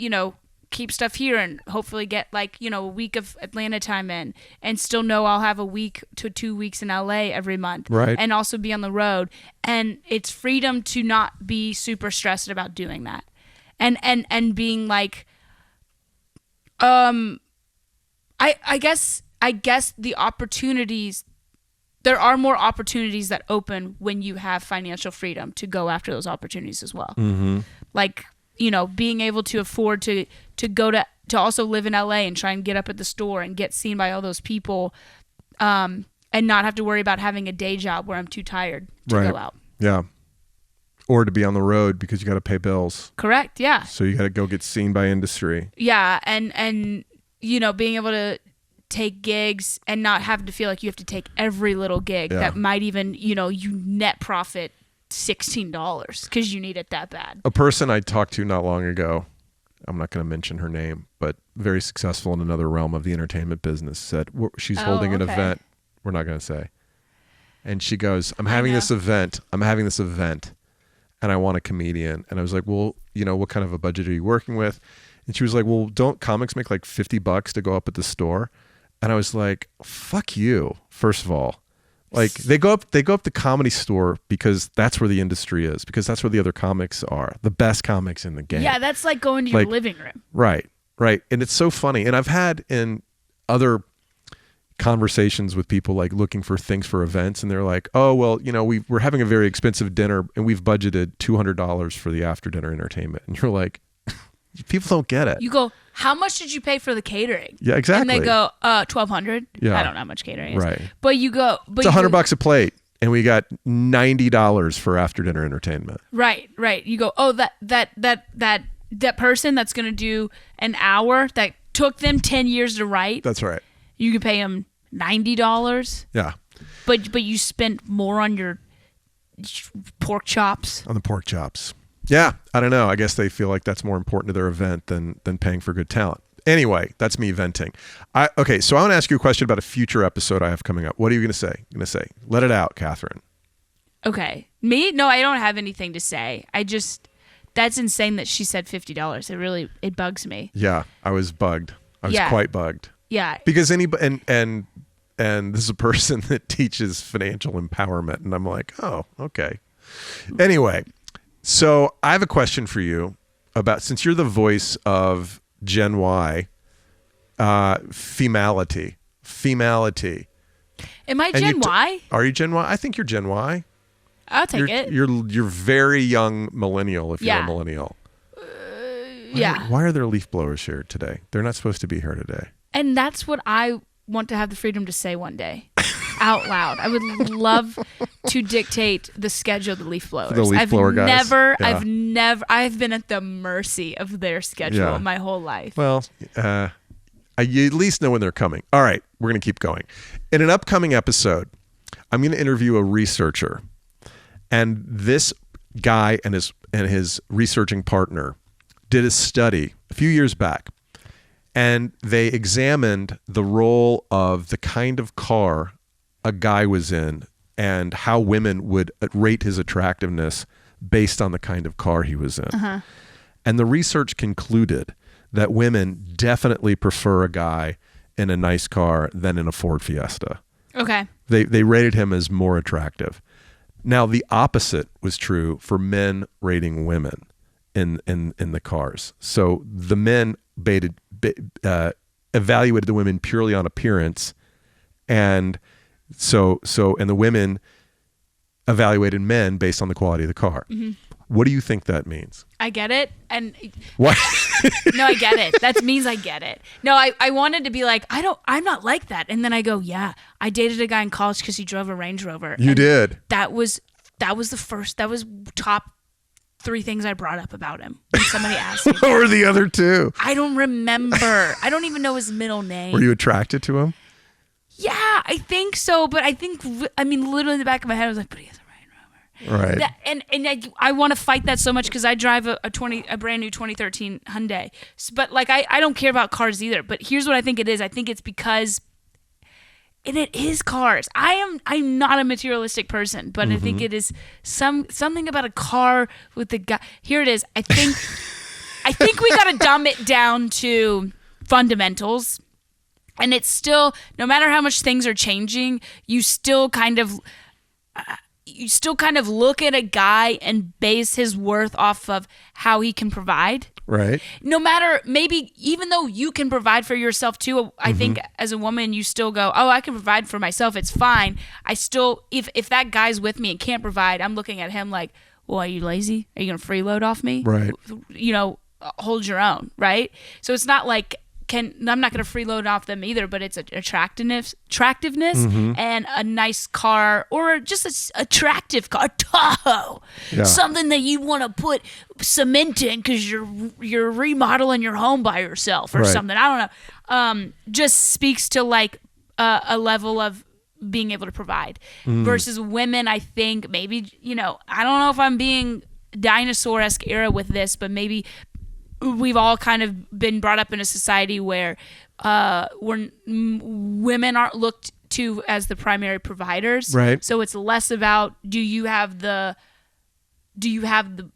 keep stuff here and hopefully get a week of Atlanta time in, and still know I'll have a week to 2 weeks in LA every month, right? And also be on the road, and it's freedom to not be super stressed about doing that, and being like, I guess the opportunities, there are more opportunities that open when you have financial freedom to go after those opportunities as well. Being able to afford to go to also live in LA and try and get up at the store and get seen by all those people, and not have to worry about having a day job where I'm too tired to go out. Yeah. Or to be on the road because you got to pay bills. Correct. Yeah. So you got to go get seen by industry. Yeah. And being able to take gigs and not having to feel like you have to take every little gig that might even, you net profit $16 because you need it that bad. A person I talked to not long ago, I'm not going to mention her name, but very successful in another realm of the entertainment business, said she's holding an event. We're not going to say. And she goes, I'm having this event, and I want a comedian. And I was like, well, what kind of a budget are you working with? And she was like, well, don't comics make like $50 to go up at the store? And I was like, fuck you, first of all. Like they go up the Comedy Store because that's where the industry is, because that's where the other comics are, the best comics in the game. Yeah, that's like going to your living room. Right. And it's so funny. And I've had in other conversations with people like looking for things for events, and they're like, oh, well, we're having a very expensive dinner and we've budgeted $200 for the after dinner entertainment. And you're like, people don't get it. You go, how much did you pay for the catering? Yeah, exactly. And they go, $1,200. Yeah. I don't know how much catering is. Right. But you go, it's $100 a plate, and we got $90 for after dinner entertainment. Right. You go, oh, that person that's gonna do an hour that took them 10 years to write. That's right. You could pay them $90. Yeah. But you spent more on your pork chops. On the pork chops. Yeah, I don't know. I guess they feel like that's more important to their event than paying for good talent. Anyway, that's me venting. Okay, so I want to ask you a question about a future episode I have coming up. What are you going to say? Let it out, Katherine. Okay. Me? No, I don't have anything to say. That's insane that she said $50. It bugs me. Yeah, I was bugged. I was quite bugged. Yeah. Because anybody, and this is a person that teaches financial empowerment, and I'm like, oh, okay. Anyway, so I have a question for you about, since you're the voice of Gen Y, femality. Am I Gen Y? Are you Gen Y? I think you're Gen Y. I'll take it. You're very young millennial if you're a millennial. Yeah. Why are there leaf blowers here today? They're not supposed to be here today. And that's what I want to have the freedom to say one day. Out loud. I would love to dictate the schedule of the leaf blowers. The leaf blower guys. I've been at the mercy of their schedule my whole life. Well, you at least know when they're coming. All right, we're going to keep going. In an upcoming episode, I'm going to interview a researcher, and this guy and his researching partner did a study a few years back, and they examined the role of the kind of car a guy was in and how women would rate his attractiveness based on the kind of car he was in. Uh-huh. And the research concluded that women definitely prefer a guy in a nice car than in a Ford Fiesta. Okay. They rated him as more attractive. Now, the opposite was true for men rating women in the cars. So the men evaluated the women purely on appearance, and the women evaluated men based on the quality of the car. What do you think that means? I get it. And What? no, I get it. That means I get it. No, I wanted to be like, I'm not like that. And then I go, yeah, I dated a guy in college because he drove a Range Rover. You did. That was top 3 things I brought up about him when somebody asked me. What were the other 2? I don't remember. I don't even know his middle name. Were you attracted to him? Yeah, I think so. But literally in the back of my head, I was like, but he has a Range Rover. Right. I want to fight that so much because I drive a brand new 2013 Hyundai. But like, I don't care about cars either. But here's what I think it is. I think it's because, and it is cars. I'm not a materialistic person, but I think it is something about a car with the guy. Here it is. I think we got to dumb it down to fundamentals. And it's still, no matter how much things are changing, you still kind of look at a guy and base his worth off of how he can provide. Right. No matter, maybe even though you can provide for yourself too, I think as a woman you still go, oh, I can provide for myself, it's fine. I still, if that guy's with me and can't provide, I'm looking at him like, well, are you lazy? Are you going to freeload off me? Right. Hold your own, right? So it's not like, I'm not going to freeload off them either, but it's attractiveness and a nice car, or just an attractive car, Tahoe, something that you want to put cement in because you're remodeling your home by yourself or something. I don't know. Just speaks to like a level of being able to provide versus women. I think maybe, I don't know if I'm being dinosaur-esque era with this, but maybe we've all kind of been brought up in a society where women aren't looked to as the primary providers. Right. So it's less about do you have the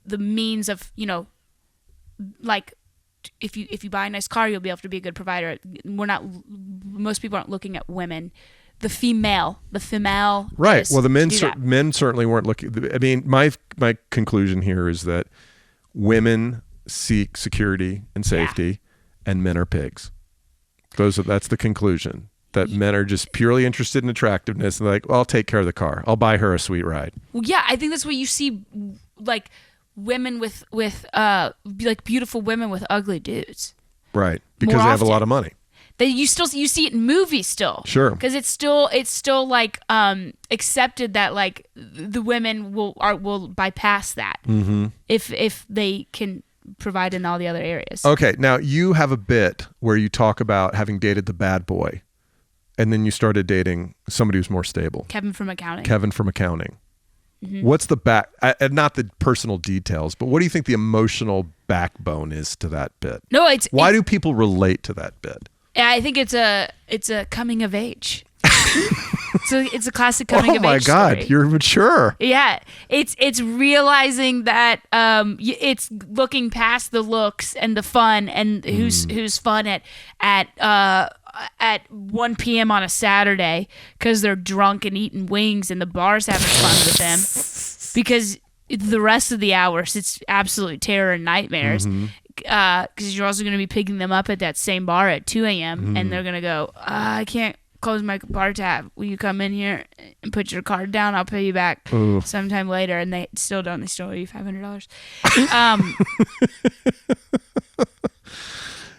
means of, like if you buy a nice car, you'll be able to be a good provider. Most people aren't looking at women. The female. Right. Well, the men certainly weren't looking. I mean, my conclusion here is that women seek security and safety, and men are pigs. That's the conclusion. That men are just purely interested in attractiveness and like, well, I'll take care of the car. I'll buy her a sweet ride. Well, yeah, I think that's what you see, like women with like beautiful women with ugly dudes. Right, because they have a lot of money. You see it in movies still. Sure. Because it's still like accepted that like the women will bypass that if they can provide in all the other areas. Okay, now you have a bit where you talk about having dated the bad boy, and then you started dating somebody who's more stable. Kevin from accounting. What's the not the personal details, but what do you think the emotional backbone is to that bit? No, why do people relate to that bit? I think it's a coming of age. It's a classic coming of age story. Oh my God, you're mature. Yeah, it's realizing that it's looking past the looks and the fun and who's fun at 1 p.m. on a Saturday because they're drunk and eating wings and the bar's having fun with them, because the rest of the hours it's absolute terror and nightmares. Because you're also going to be picking them up at that same bar at 2 a.m. and they're going to go, I can't close my bar tab. Will you come in here and put your card down? I'll pay you back sometime later. And they still don't. They still owe you $500.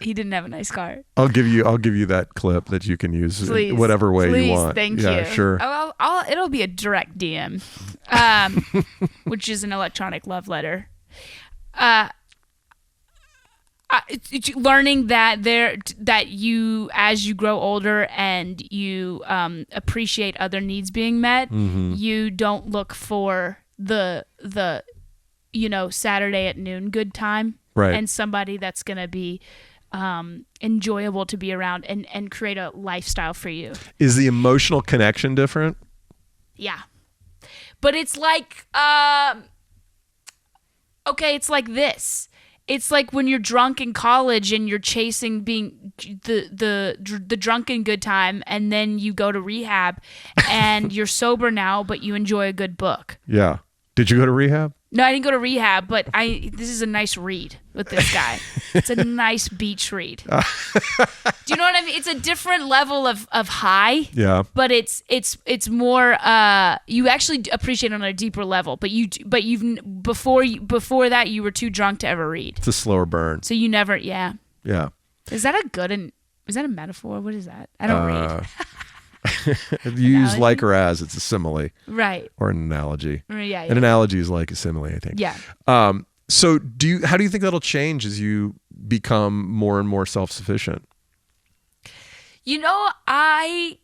He didn't have a nice car. I'll give you that clip that you can use in whatever way you want. Thank you. Yeah, sure. It'll be a direct DM, which is an electronic love letter. It's learning that you, as you grow older and you appreciate other needs being met, you don't look for the Saturday at noon good time, right? And somebody that's gonna be enjoyable to be around and create a lifestyle for you. Is the emotional connection different? Yeah, but it's like it's like this. It's like when you're drunk in college and you're chasing being the drunken good time, and then you go to rehab and you're sober now, but you enjoy a good book. Yeah. Did you go to rehab? No, I didn't go to rehab, but this is a nice read with this guy. It's a nice beach read. Do you know what I mean? It's a different level of high. Yeah. But it's more you actually appreciate it on a deeper level. But you've before that you were too drunk to ever read. It's a slower burn. So you never Yeah. Is that a metaphor? What is that? I don't read. You use like or as, it's a simile. Right. Or an analogy. Yeah. An analogy is like a simile, I think. Yeah. So how do you think that'll change as you become more and more self-sufficient? I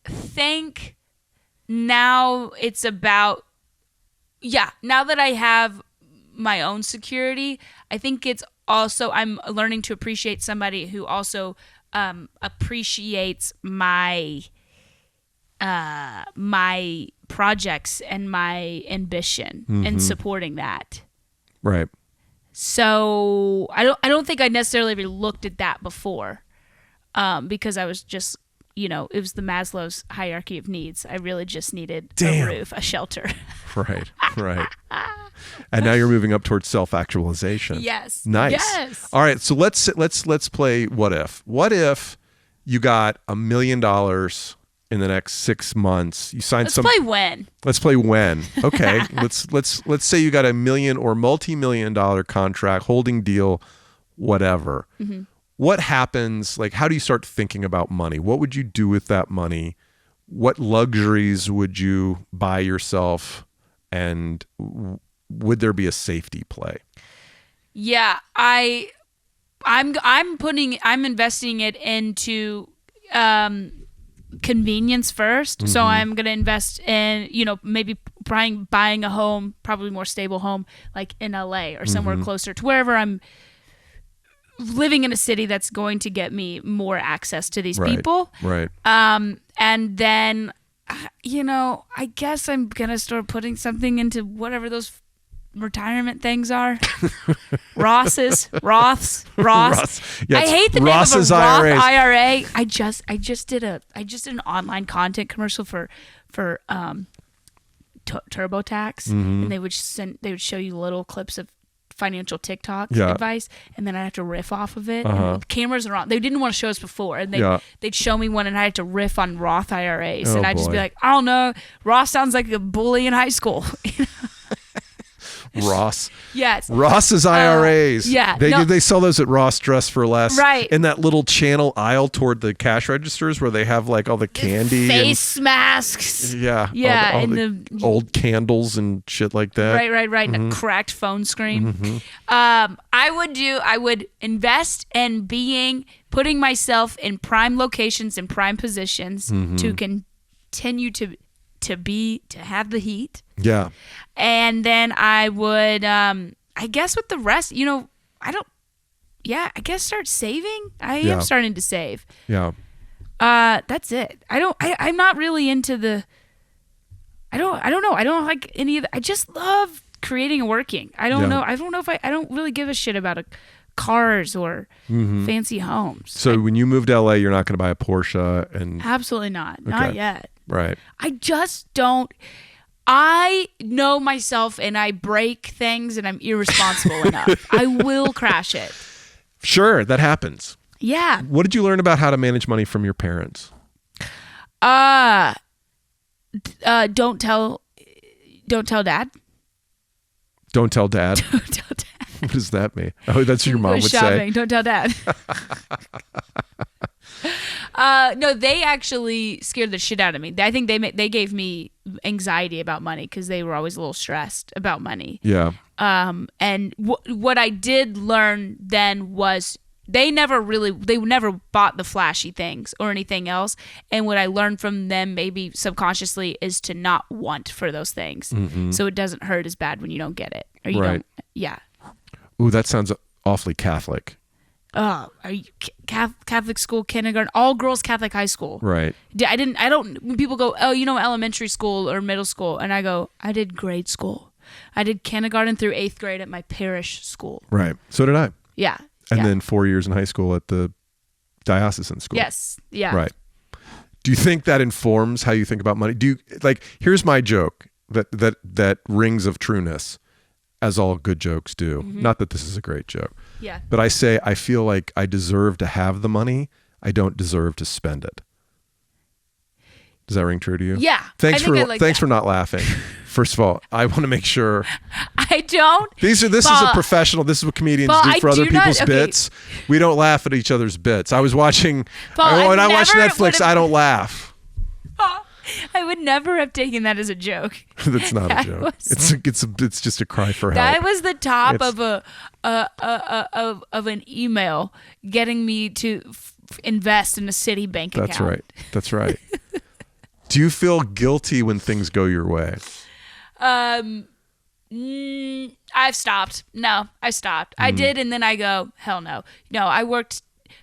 think now it's about, now that I have my own security, I think it's also, I'm learning to appreciate somebody who also appreciates my projects and my ambition and supporting that. Right. So I don't think I necessarily ever looked at that before, because I was just, it was the Maslow's hierarchy of needs. I really just needed a roof, a shelter. Right. And now you're moving up towards self-actualization. Yes. Nice. Yes. All right. So let's play what if. What if you got $1 million in the next 6 months? You signed Let's play when. Let's play when. Okay. let's say you got $1 million or multi-million-dollar contract, holding deal, whatever. Mm-hmm. What happens? Like, how do you start thinking about money? What would you do with that money? What luxuries would you buy yourself? And would there be a safety play? Yeah, I'm investing it into convenience first. Mm-hmm. So I'm going to invest in, maybe buying a home, probably more stable home, like in LA or somewhere closer to wherever I'm living, in a city that's going to get me more access to these people. Right. And then, I guess I'm going to start putting something into whatever those retirement things are. Roths. Yes, I hate the Ross's name of a Roth IRAs. IRA. I just did an online content commercial for TurboTax, and they would show you little clips of financial TikTok advice, and then I'd have to riff off of it. And cameras are on. They didn't want to show us before, and they'd show me one, and I had to riff on Roth IRAs, and I'd just be like, I don't know, Roth sounds like a bully in high school. Ross. Yes. Ross's IRAs. Yeah. They sell those at Ross Dress for Less. Right. In that little channel aisle toward the cash registers where they have like all the candy. Face masks. Yeah. Yeah. All the old candles and shit like that. Right. Mm-hmm. And a cracked phone screen. Mm-hmm. I would invest in putting myself in prime locations and prime positions to continue to have the heat. Yeah. And then I would, I guess with the rest, I guess start saving. I am starting to save. Yeah. That's it. I'm not really into I don't know. I don't like any of I just love creating and working. I don't know. I don't really give a shit about cars or fancy homes. So when you move to LA, you're not going to buy a Porsche and absolutely not. Okay. Not yet. Right. I just don't. I know myself, and I break things, and I'm irresponsible enough. I will crash it. Sure, that happens. Yeah. What did you learn about how to manage money from your parents? Don't tell Dad. Don't tell Dad? Don't tell Dad. What does that mean? Oh, that's what your mom would shopping. say. Don't tell Dad. No, they actually scared the shit out of me. I think they gave me anxiety about money because they were always a little stressed about money. Yeah. And what I did learn then was they never bought the flashy things or anything else. And what I learned from them, maybe subconsciously, is to not want for those things, so it doesn't hurt as bad when you don't get it or you don't. Yeah. Ooh, that sounds awfully Catholic. Are you Catholic school, kindergarten, all girls Catholic high school? Right. When people go, oh, elementary school or middle school, and I go, I did grade school. I did kindergarten through 8th grade at my parish school. Right. So did I. Yeah. And then 4 years in high school at the diocesan school. Yes. Yeah. Right. Do you think that informs how you think about money? Here's my joke that rings of trueness. as all good jokes do. Not that this is a great joke. Yeah. But I say, I feel like I deserve to have the money. I don't deserve to spend it. Does that ring true to you? Yeah. Thanks for not laughing. First of all, I want to make sure. I don't. This is a professional. This is what comedians do for other people's bits. We don't laugh at each other's bits. I was watching. When I watch Netflix, I don't laugh. I would never have taken that as a joke. That's not a joke. It's just a cry for help. That was the top of an email getting me to invest in a Citibank account. That's right. That's right. Do you feel guilty when things go your way? I've stopped. No, I stopped. I did, and then I go, hell no. No, I would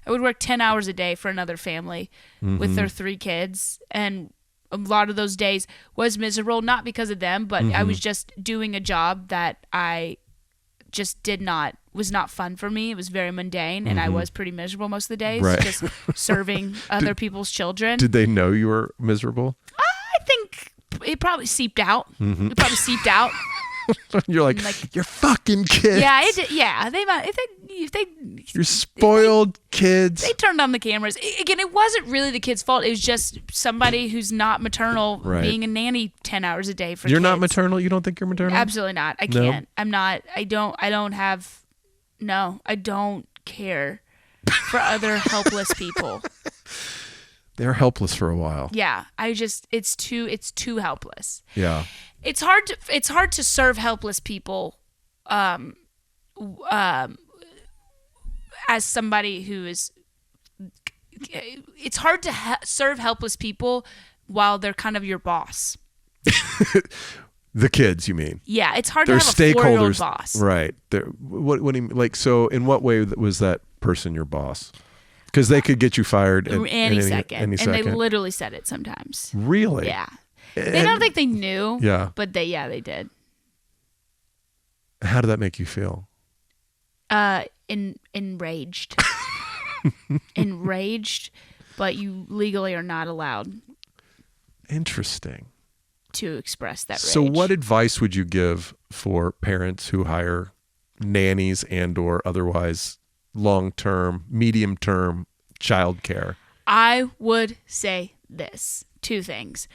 work 10 hours a day for another family with their 3 kids, and a lot of those days was miserable, not because of them, but I was just doing a job that I just was not fun for me. It was very mundane, and I was pretty miserable most of the days, just serving other people's children. Did they know you were miserable? I think it probably seeped out. It probably seeped out. You're like you're fucking kids. Yeah, they might. If they you're spoiled kids. They turned on the cameras. Again, it wasn't really the kid's fault. It was just somebody who's not maternal being a nanny 10 hours a day for You're kids. not maternal? You don't think you're maternal? Absolutely not. I can't. I'm not. I don't care for other helpless people. They're helpless for a while. Yeah. It's too helpless. Yeah. It's hard to serve helpless people as somebody who is, it's hard to serve helpless people while they're kind of your boss. The kids, you mean? Yeah, it's hard They're to have a 4-year-old stakeholders, boss. Right. What do you mean? Like, so in what way was that person your boss? Because they could get you fired any second. And they literally said it sometimes. Really? Yeah. They don't think they knew. Yeah. But they did. How did that make you feel? Enraged. Enraged, but you legally are not allowed. Interesting. To express that rage. So what advice would you give for parents who hire nannies and or otherwise long-term, medium-term childcare? I would say this. 2 things.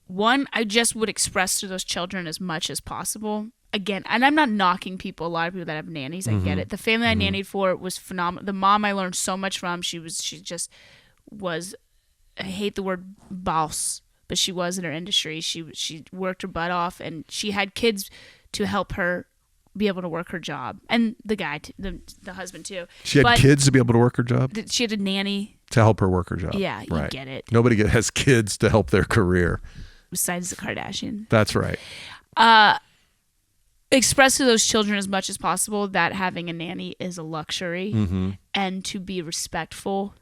One, I just would express to those children as much as possible. Again, and I'm not knocking people. A lot of people that have nannies, I get it. The family I nannied for was phenomenal. The mom I learned so much from. She just was. I hate the word boss, but she was in her industry. She worked her butt off, and she had kids to help her be able to work her job, and the guy, the husband too. She had kids to be able to work her job. She had a nanny to help her work her job. Yeah, you get it. Nobody has kids to help their career. Besides the Kardashian. That's right. Express to those children as much as possible that having a nanny is a luxury, and to be respectful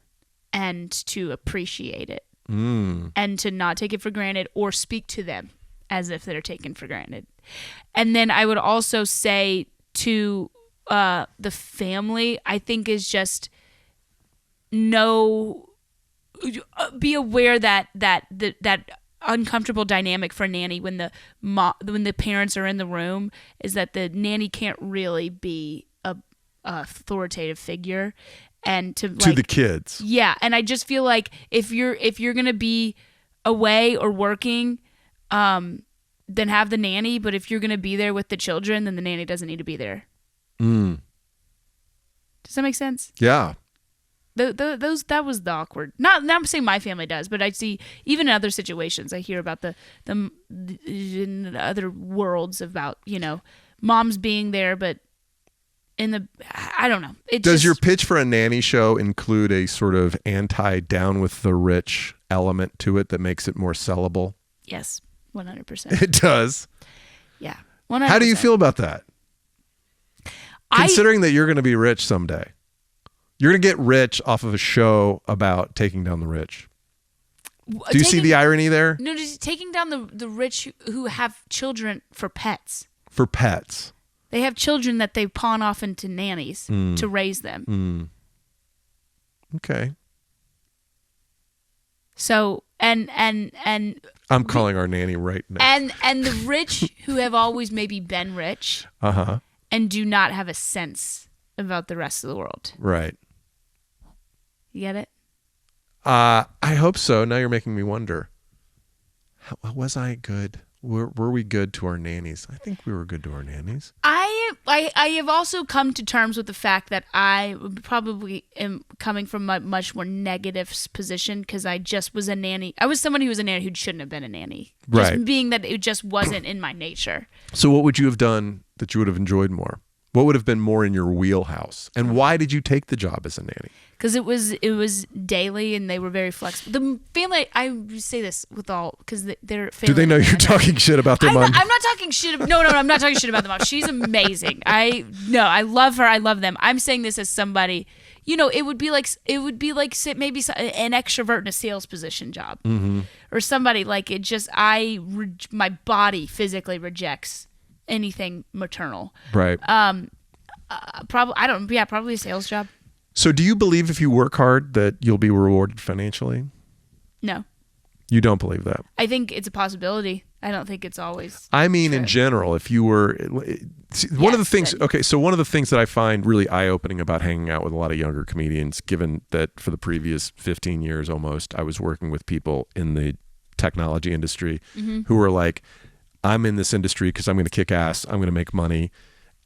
and to appreciate it, and to not take it for granted or speak to them as if they're taken for granted. And then I would also say to the family, I think is just be aware that uncomfortable dynamic for nanny when the parents are in the room is that the nanny can't really be a authoritative figure, and to the kids. Yeah, and I just feel like if you're gonna be away or working, then have the nanny. But if you're gonna be there with the children, then the nanny doesn't need to be there. Does that make sense? Yeah. That was the awkward. Not I'm saying my family does, but I see even in other situations I hear about the in other worlds about moms being there, but I don't know. Does your pitch for a nanny show include a sort of anti-down with the rich element to it that makes it more sellable? Yes, 100%. It does. Yeah, 100%. How do you feel about that? Considering that you're going to be rich someday. You're going to get rich off of a show about taking down the rich. Do you see the irony there? No, just taking down the rich who have children for pets. For pets. They have children that they pawn off into nannies to raise them. Okay. So, and I'm calling our nanny right now. And the rich who have always maybe been rich and do not have a sense about the rest of the world. Right. You get it? I hope so. Now you're making me wonder. Was I good? Were we good to our nannies? I think we were good to our nannies. I have also come to terms with the fact that I probably am coming from a much more negative position because I just was a nanny. I was somebody who was a nanny who shouldn't have been a nanny. Right. Just being that it just wasn't in my nature. So what would you have done that you would have enjoyed more? What would have been more in your wheelhouse? And why did you take the job as a nanny? Because it was daily and they were very flexible. The family, I say this with all, because they're family. Do they know you're talking shit about their mom? I'm not talking shit. No, I'm not talking shit about the mom. She's amazing. I love her. I love them. I'm saying this as somebody, it would be like maybe an extrovert in a sales position job, or somebody like it. Just my body physically rejects anything maternal. Right. Probably a sales job. So do you believe if you work hard that you'll be rewarded financially? No. You don't believe that? I think it's a possibility. I don't think it's always I mean, true. In general, if you were... one of the things... Okay, so one of the things that I find really eye-opening about hanging out with a lot of younger comedians, given that for the previous 15 years almost, I was working with people in the technology industry who were like, I'm in this industry because I'm going to kick ass, I'm going to make money,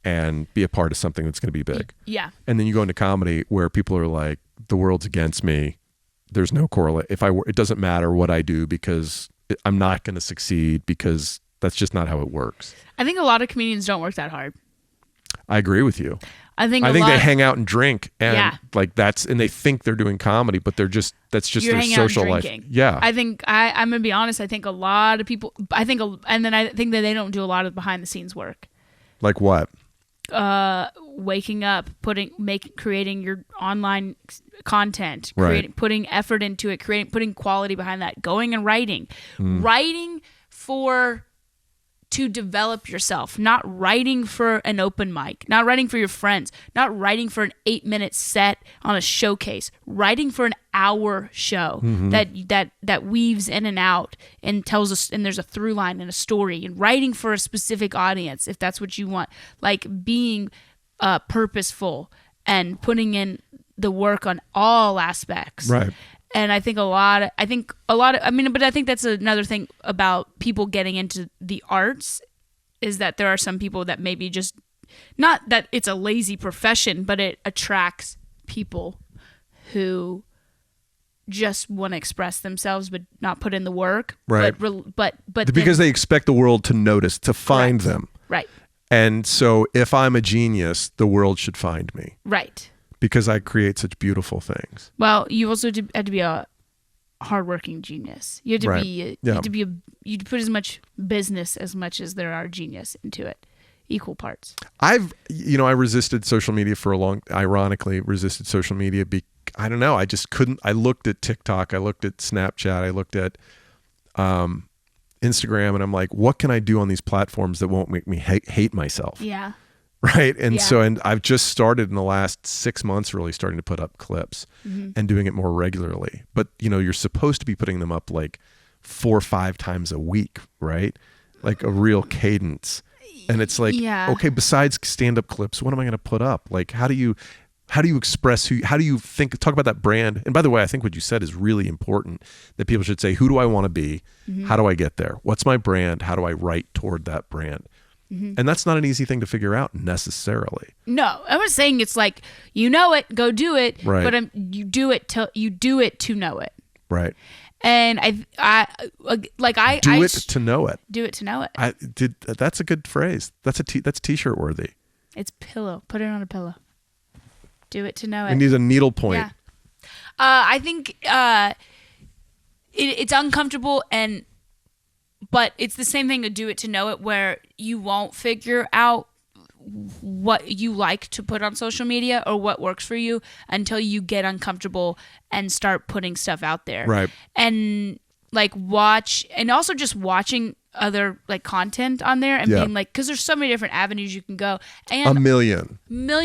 and be a part of something that's going to be big. Yeah. And then you go into comedy where people are like, the world's against me. There's no correlate. It doesn't matter what I do because I'm not going to succeed because that's just not how it works. I think a lot of comedians don't work that hard. I agree with you. I think they hang out and drink and and they think they're doing comedy, but that's just You're their social life. Yeah. I think I'm going to be honest. I think a lot of people, I think that they don't do a lot of behind the scenes work. Like what? Waking up, creating your online content, right. Putting effort into it, putting quality behind that, going and writing to develop yourself, not writing for an open mic, not writing for your friends, not writing for an 8-minute set on a showcase, writing for an hour show that weaves in and out and tells us, and there's a through line and a story, and writing for a specific audience if that's what you want, like being purposeful and putting in the work on all aspects. Right. And I think I think that's another thing about people getting into the arts is that there are some people that maybe just, not that it's a lazy profession, but it attracts people who just want to express themselves but not put in the work. Right. But because they expect the world to notice, to find them. Right. And so if I'm a genius, the world should find me. Right. Because I create such beautiful things. Well, you also had to be a hardworking genius. You had to be. You put as much business as much as there are genius into it, equal parts. I resisted social media for ironically resisted social media. I don't know. I just couldn't. I looked at TikTok. I looked at Snapchat. I looked at Instagram, and I'm like, what can I do on these platforms that won't make me hate myself? Yeah. Right. And I've just started in the last 6 months really starting to put up clips and doing it more regularly. But, you're supposed to be putting them up like 4 or 5 times a week, right? Like a real cadence. And it's like, okay, besides stand-up clips, what am I going to put up? Like, how do you express how do you talk about that brand? And by the way, I think what you said is really important, that people should say, who do I want to be? How do I get there? What's my brand? How do I write toward that brand? And that's not an easy thing to figure out necessarily. No, I was saying it's like, go do it, right. But you do it to know it. Right. And I do it to know it. Do it to know it. That's a good phrase. That's t-shirt worthy. It's pillow. Put it on a pillow. Do it to know it. We need a needle point. Yeah. I think it's uncomfortable but it's the same thing to do it to know it, where you won't figure out what you like to put on social media or what works for you until you get uncomfortable and start putting stuff out there. Right. And also just watching other like content on there and being like, because there's so many different avenues you can go, and a million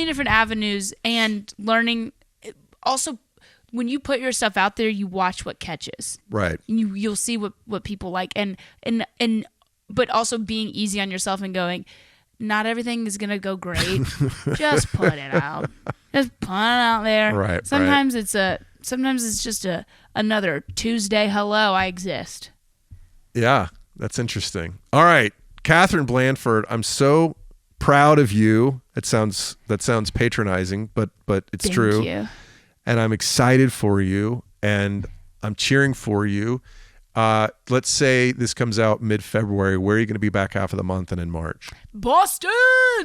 different avenues, and learning. Also when you put your stuff out there, you watch what catches. Right. You'll see what people like, and but also being easy on yourself and going, not everything is gonna go great. Just put it out. Just put it out there. Right. Sometimes it's just another Tuesday. Hello, I exist. Yeah, that's interesting. All right, Katherine Blanford, I'm so proud of you. That sounds patronizing, but it's true. Thank you. And I'm excited for you, and I'm cheering for you. Let's say this comes out mid-February. Where are you going to be back half of the month and in March? Boston.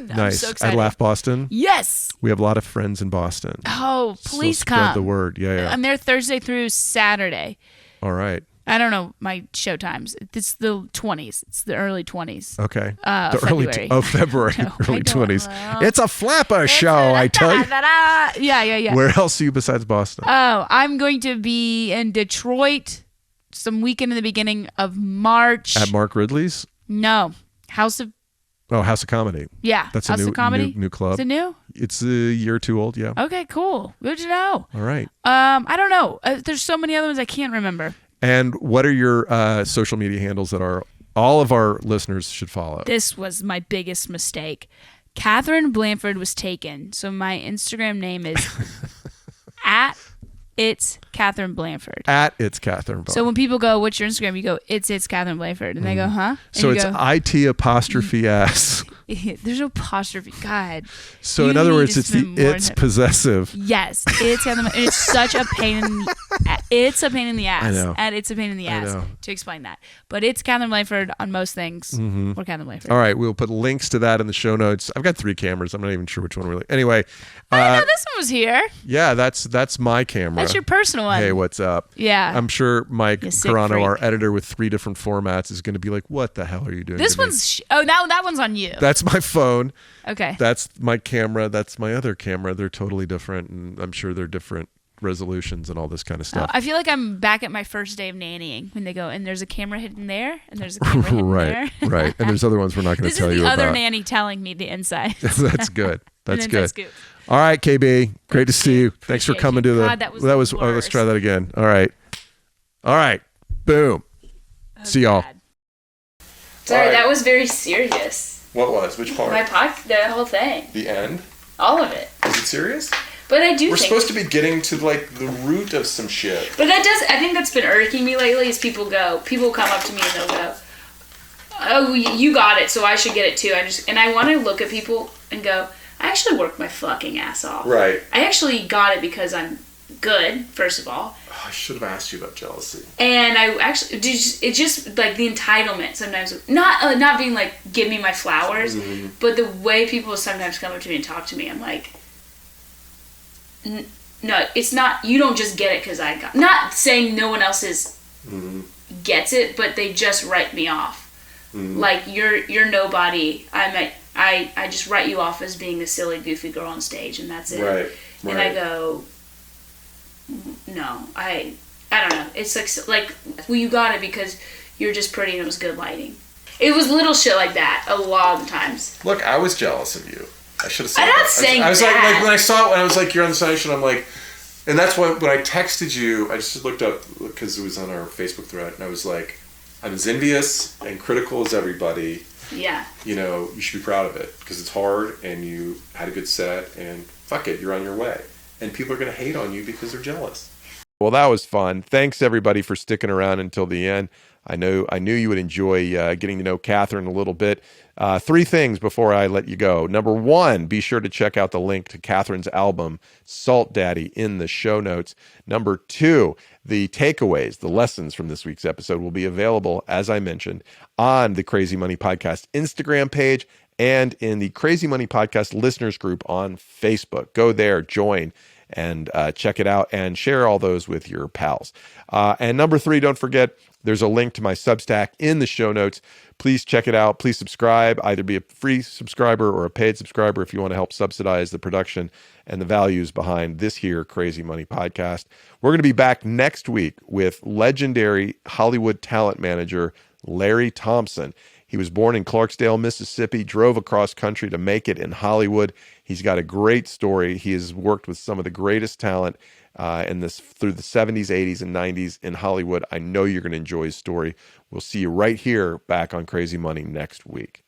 Nice. I'm so excited. At Laugh Boston? Yes. We have a lot of friends in Boston. Oh, please so come. spread the word. Yeah. I'm there Thursday through Saturday. All right. I don't know my show times. It's the 20s. It's the early 20s. Okay. The February. February. No, early 20s. Well, It's a flapper show, I tell you. Yeah. Where else are you besides Boston? Oh, I'm going to be in Detroit some weekend in the beginning of March. At Mark Ridley's? No. House of Comedy. Yeah. That's House a of Comedy? new club. Is it new? It's a year or two old, yeah. Okay, cool. Good to know. All right. I don't know. There's so many other ones I can't remember. And what are your social media handles that all of our listeners should follow? This was my biggest mistake. Katherine Blanford was taken. So my Instagram name is at It's Katherine Blanford. At It's Katherine Blanford. So when people go, what's your Instagram? You go, it's Katherine Blanford. And they go, huh? And so it's go, IT apostrophe S. There's no apostrophe. God. So You in other need words, to it's the spend more it's time- possessive. Yes, it's Katherine. And it's such a pain in the it's a pain in the ass. I know. And it's a pain in the ass know. to explain that. But it's Katherine Blanford on most things. Or Katherine Blanford. All right, we'll put links to that in the show notes. I've got 3 cameras. I'm not even sure which one really. Anyway, I know this one was here. yeah, that's my camera. That's your personal one. Hey, what's up? Yeah. I'm sure Mike You sick Carano, freak. our editor with 3 different formats, is going to be like, "What the hell are you doing?" This to me?" one's that one's on you. That's my phone. Okay. That's my camera. That's my other camera. They're totally different, and I'm sure they're different resolutions and all this kind of stuff. I feel like I'm back at my first day of nannying when they go, and there's a camera hidden there, and there's a camera hidden there. Right. And there's other ones we're not going to This tell is you the other about. nanny telling me the inside. That's good. That's An good. inside scoop. All right, KB. Great to see you. Thanks for Appreciate coming you. to the. God, that was the let's worst. try that again. All right. Boom. See y'all. God. Sorry, All right. that was very serious. What was? Which part? The whole thing, The end? all of it. Is it serious? But I do We're think. supposed to be getting to like the root of some shit. But I think that's been irking me lately. Is people come up to me and they'll go, "Oh, you got it, so I should get it too." I want to look at people and go, "I actually worked my fucking ass off. Right. I actually got it because I'm good, first of all, Oh, I should have asked you about jealousy. and I actually it's just like the entitlement sometimes. Not being like, give me my flowers, but the way people sometimes come up to me and talk to me, I'm like, no, it's not. You don't just get it because I got. Not saying no one else gets it, but they just write me off. Like you're nobody. I just write you off as being a silly, goofy girl on stage, and that's it. Right. And I go, no, I don't know. It's like, well, you got it because you're just pretty and it was good lighting. It was little shit like that a lot of times. Look, I was jealous of you. I should have said I'm not that. saying I was that. like when I saw it, when I was like, you're on the side show, I'm like, and that's why when I texted you, I just looked up because it was on our Facebook thread, and I was like, I'm as envious and critical as everybody. Yeah. You know, you should be proud of it because it's hard and you had a good set and fuck it, you're on your way. And people are going to hate on you because they're jealous. Well, that was fun. Thanks everybody for sticking around until the end. I knew you would enjoy getting to know Katherine a little bit. 3 things before I let you go. Number 1, be sure to check out the link to Katherine's album, Salt Daddy, in the show notes. Number 2, the takeaways, the lessons from this week's episode will be available, as I mentioned, on the Crazy Money Podcast Instagram page and in the Crazy Money Podcast listeners group on Facebook. Go there, join, and check it out and share all those with your pals. And number 3, don't forget, there's a link to my Substack in the show notes. Please check it out. Please subscribe, either be a free subscriber or a paid subscriber if you want to help subsidize the production and the values behind this here Crazy Money podcast. We're going to be back next week with legendary Hollywood talent manager Larry Thompson. He was born in Clarksdale, Mississippi, drove across country to make it in Hollywood. He's got a great story. He has worked with some of the greatest talent and this through the 70s, 80s, and 90s in Hollywood. I know you're going to enjoy his story. We'll see you right here back on Crazy Money next week.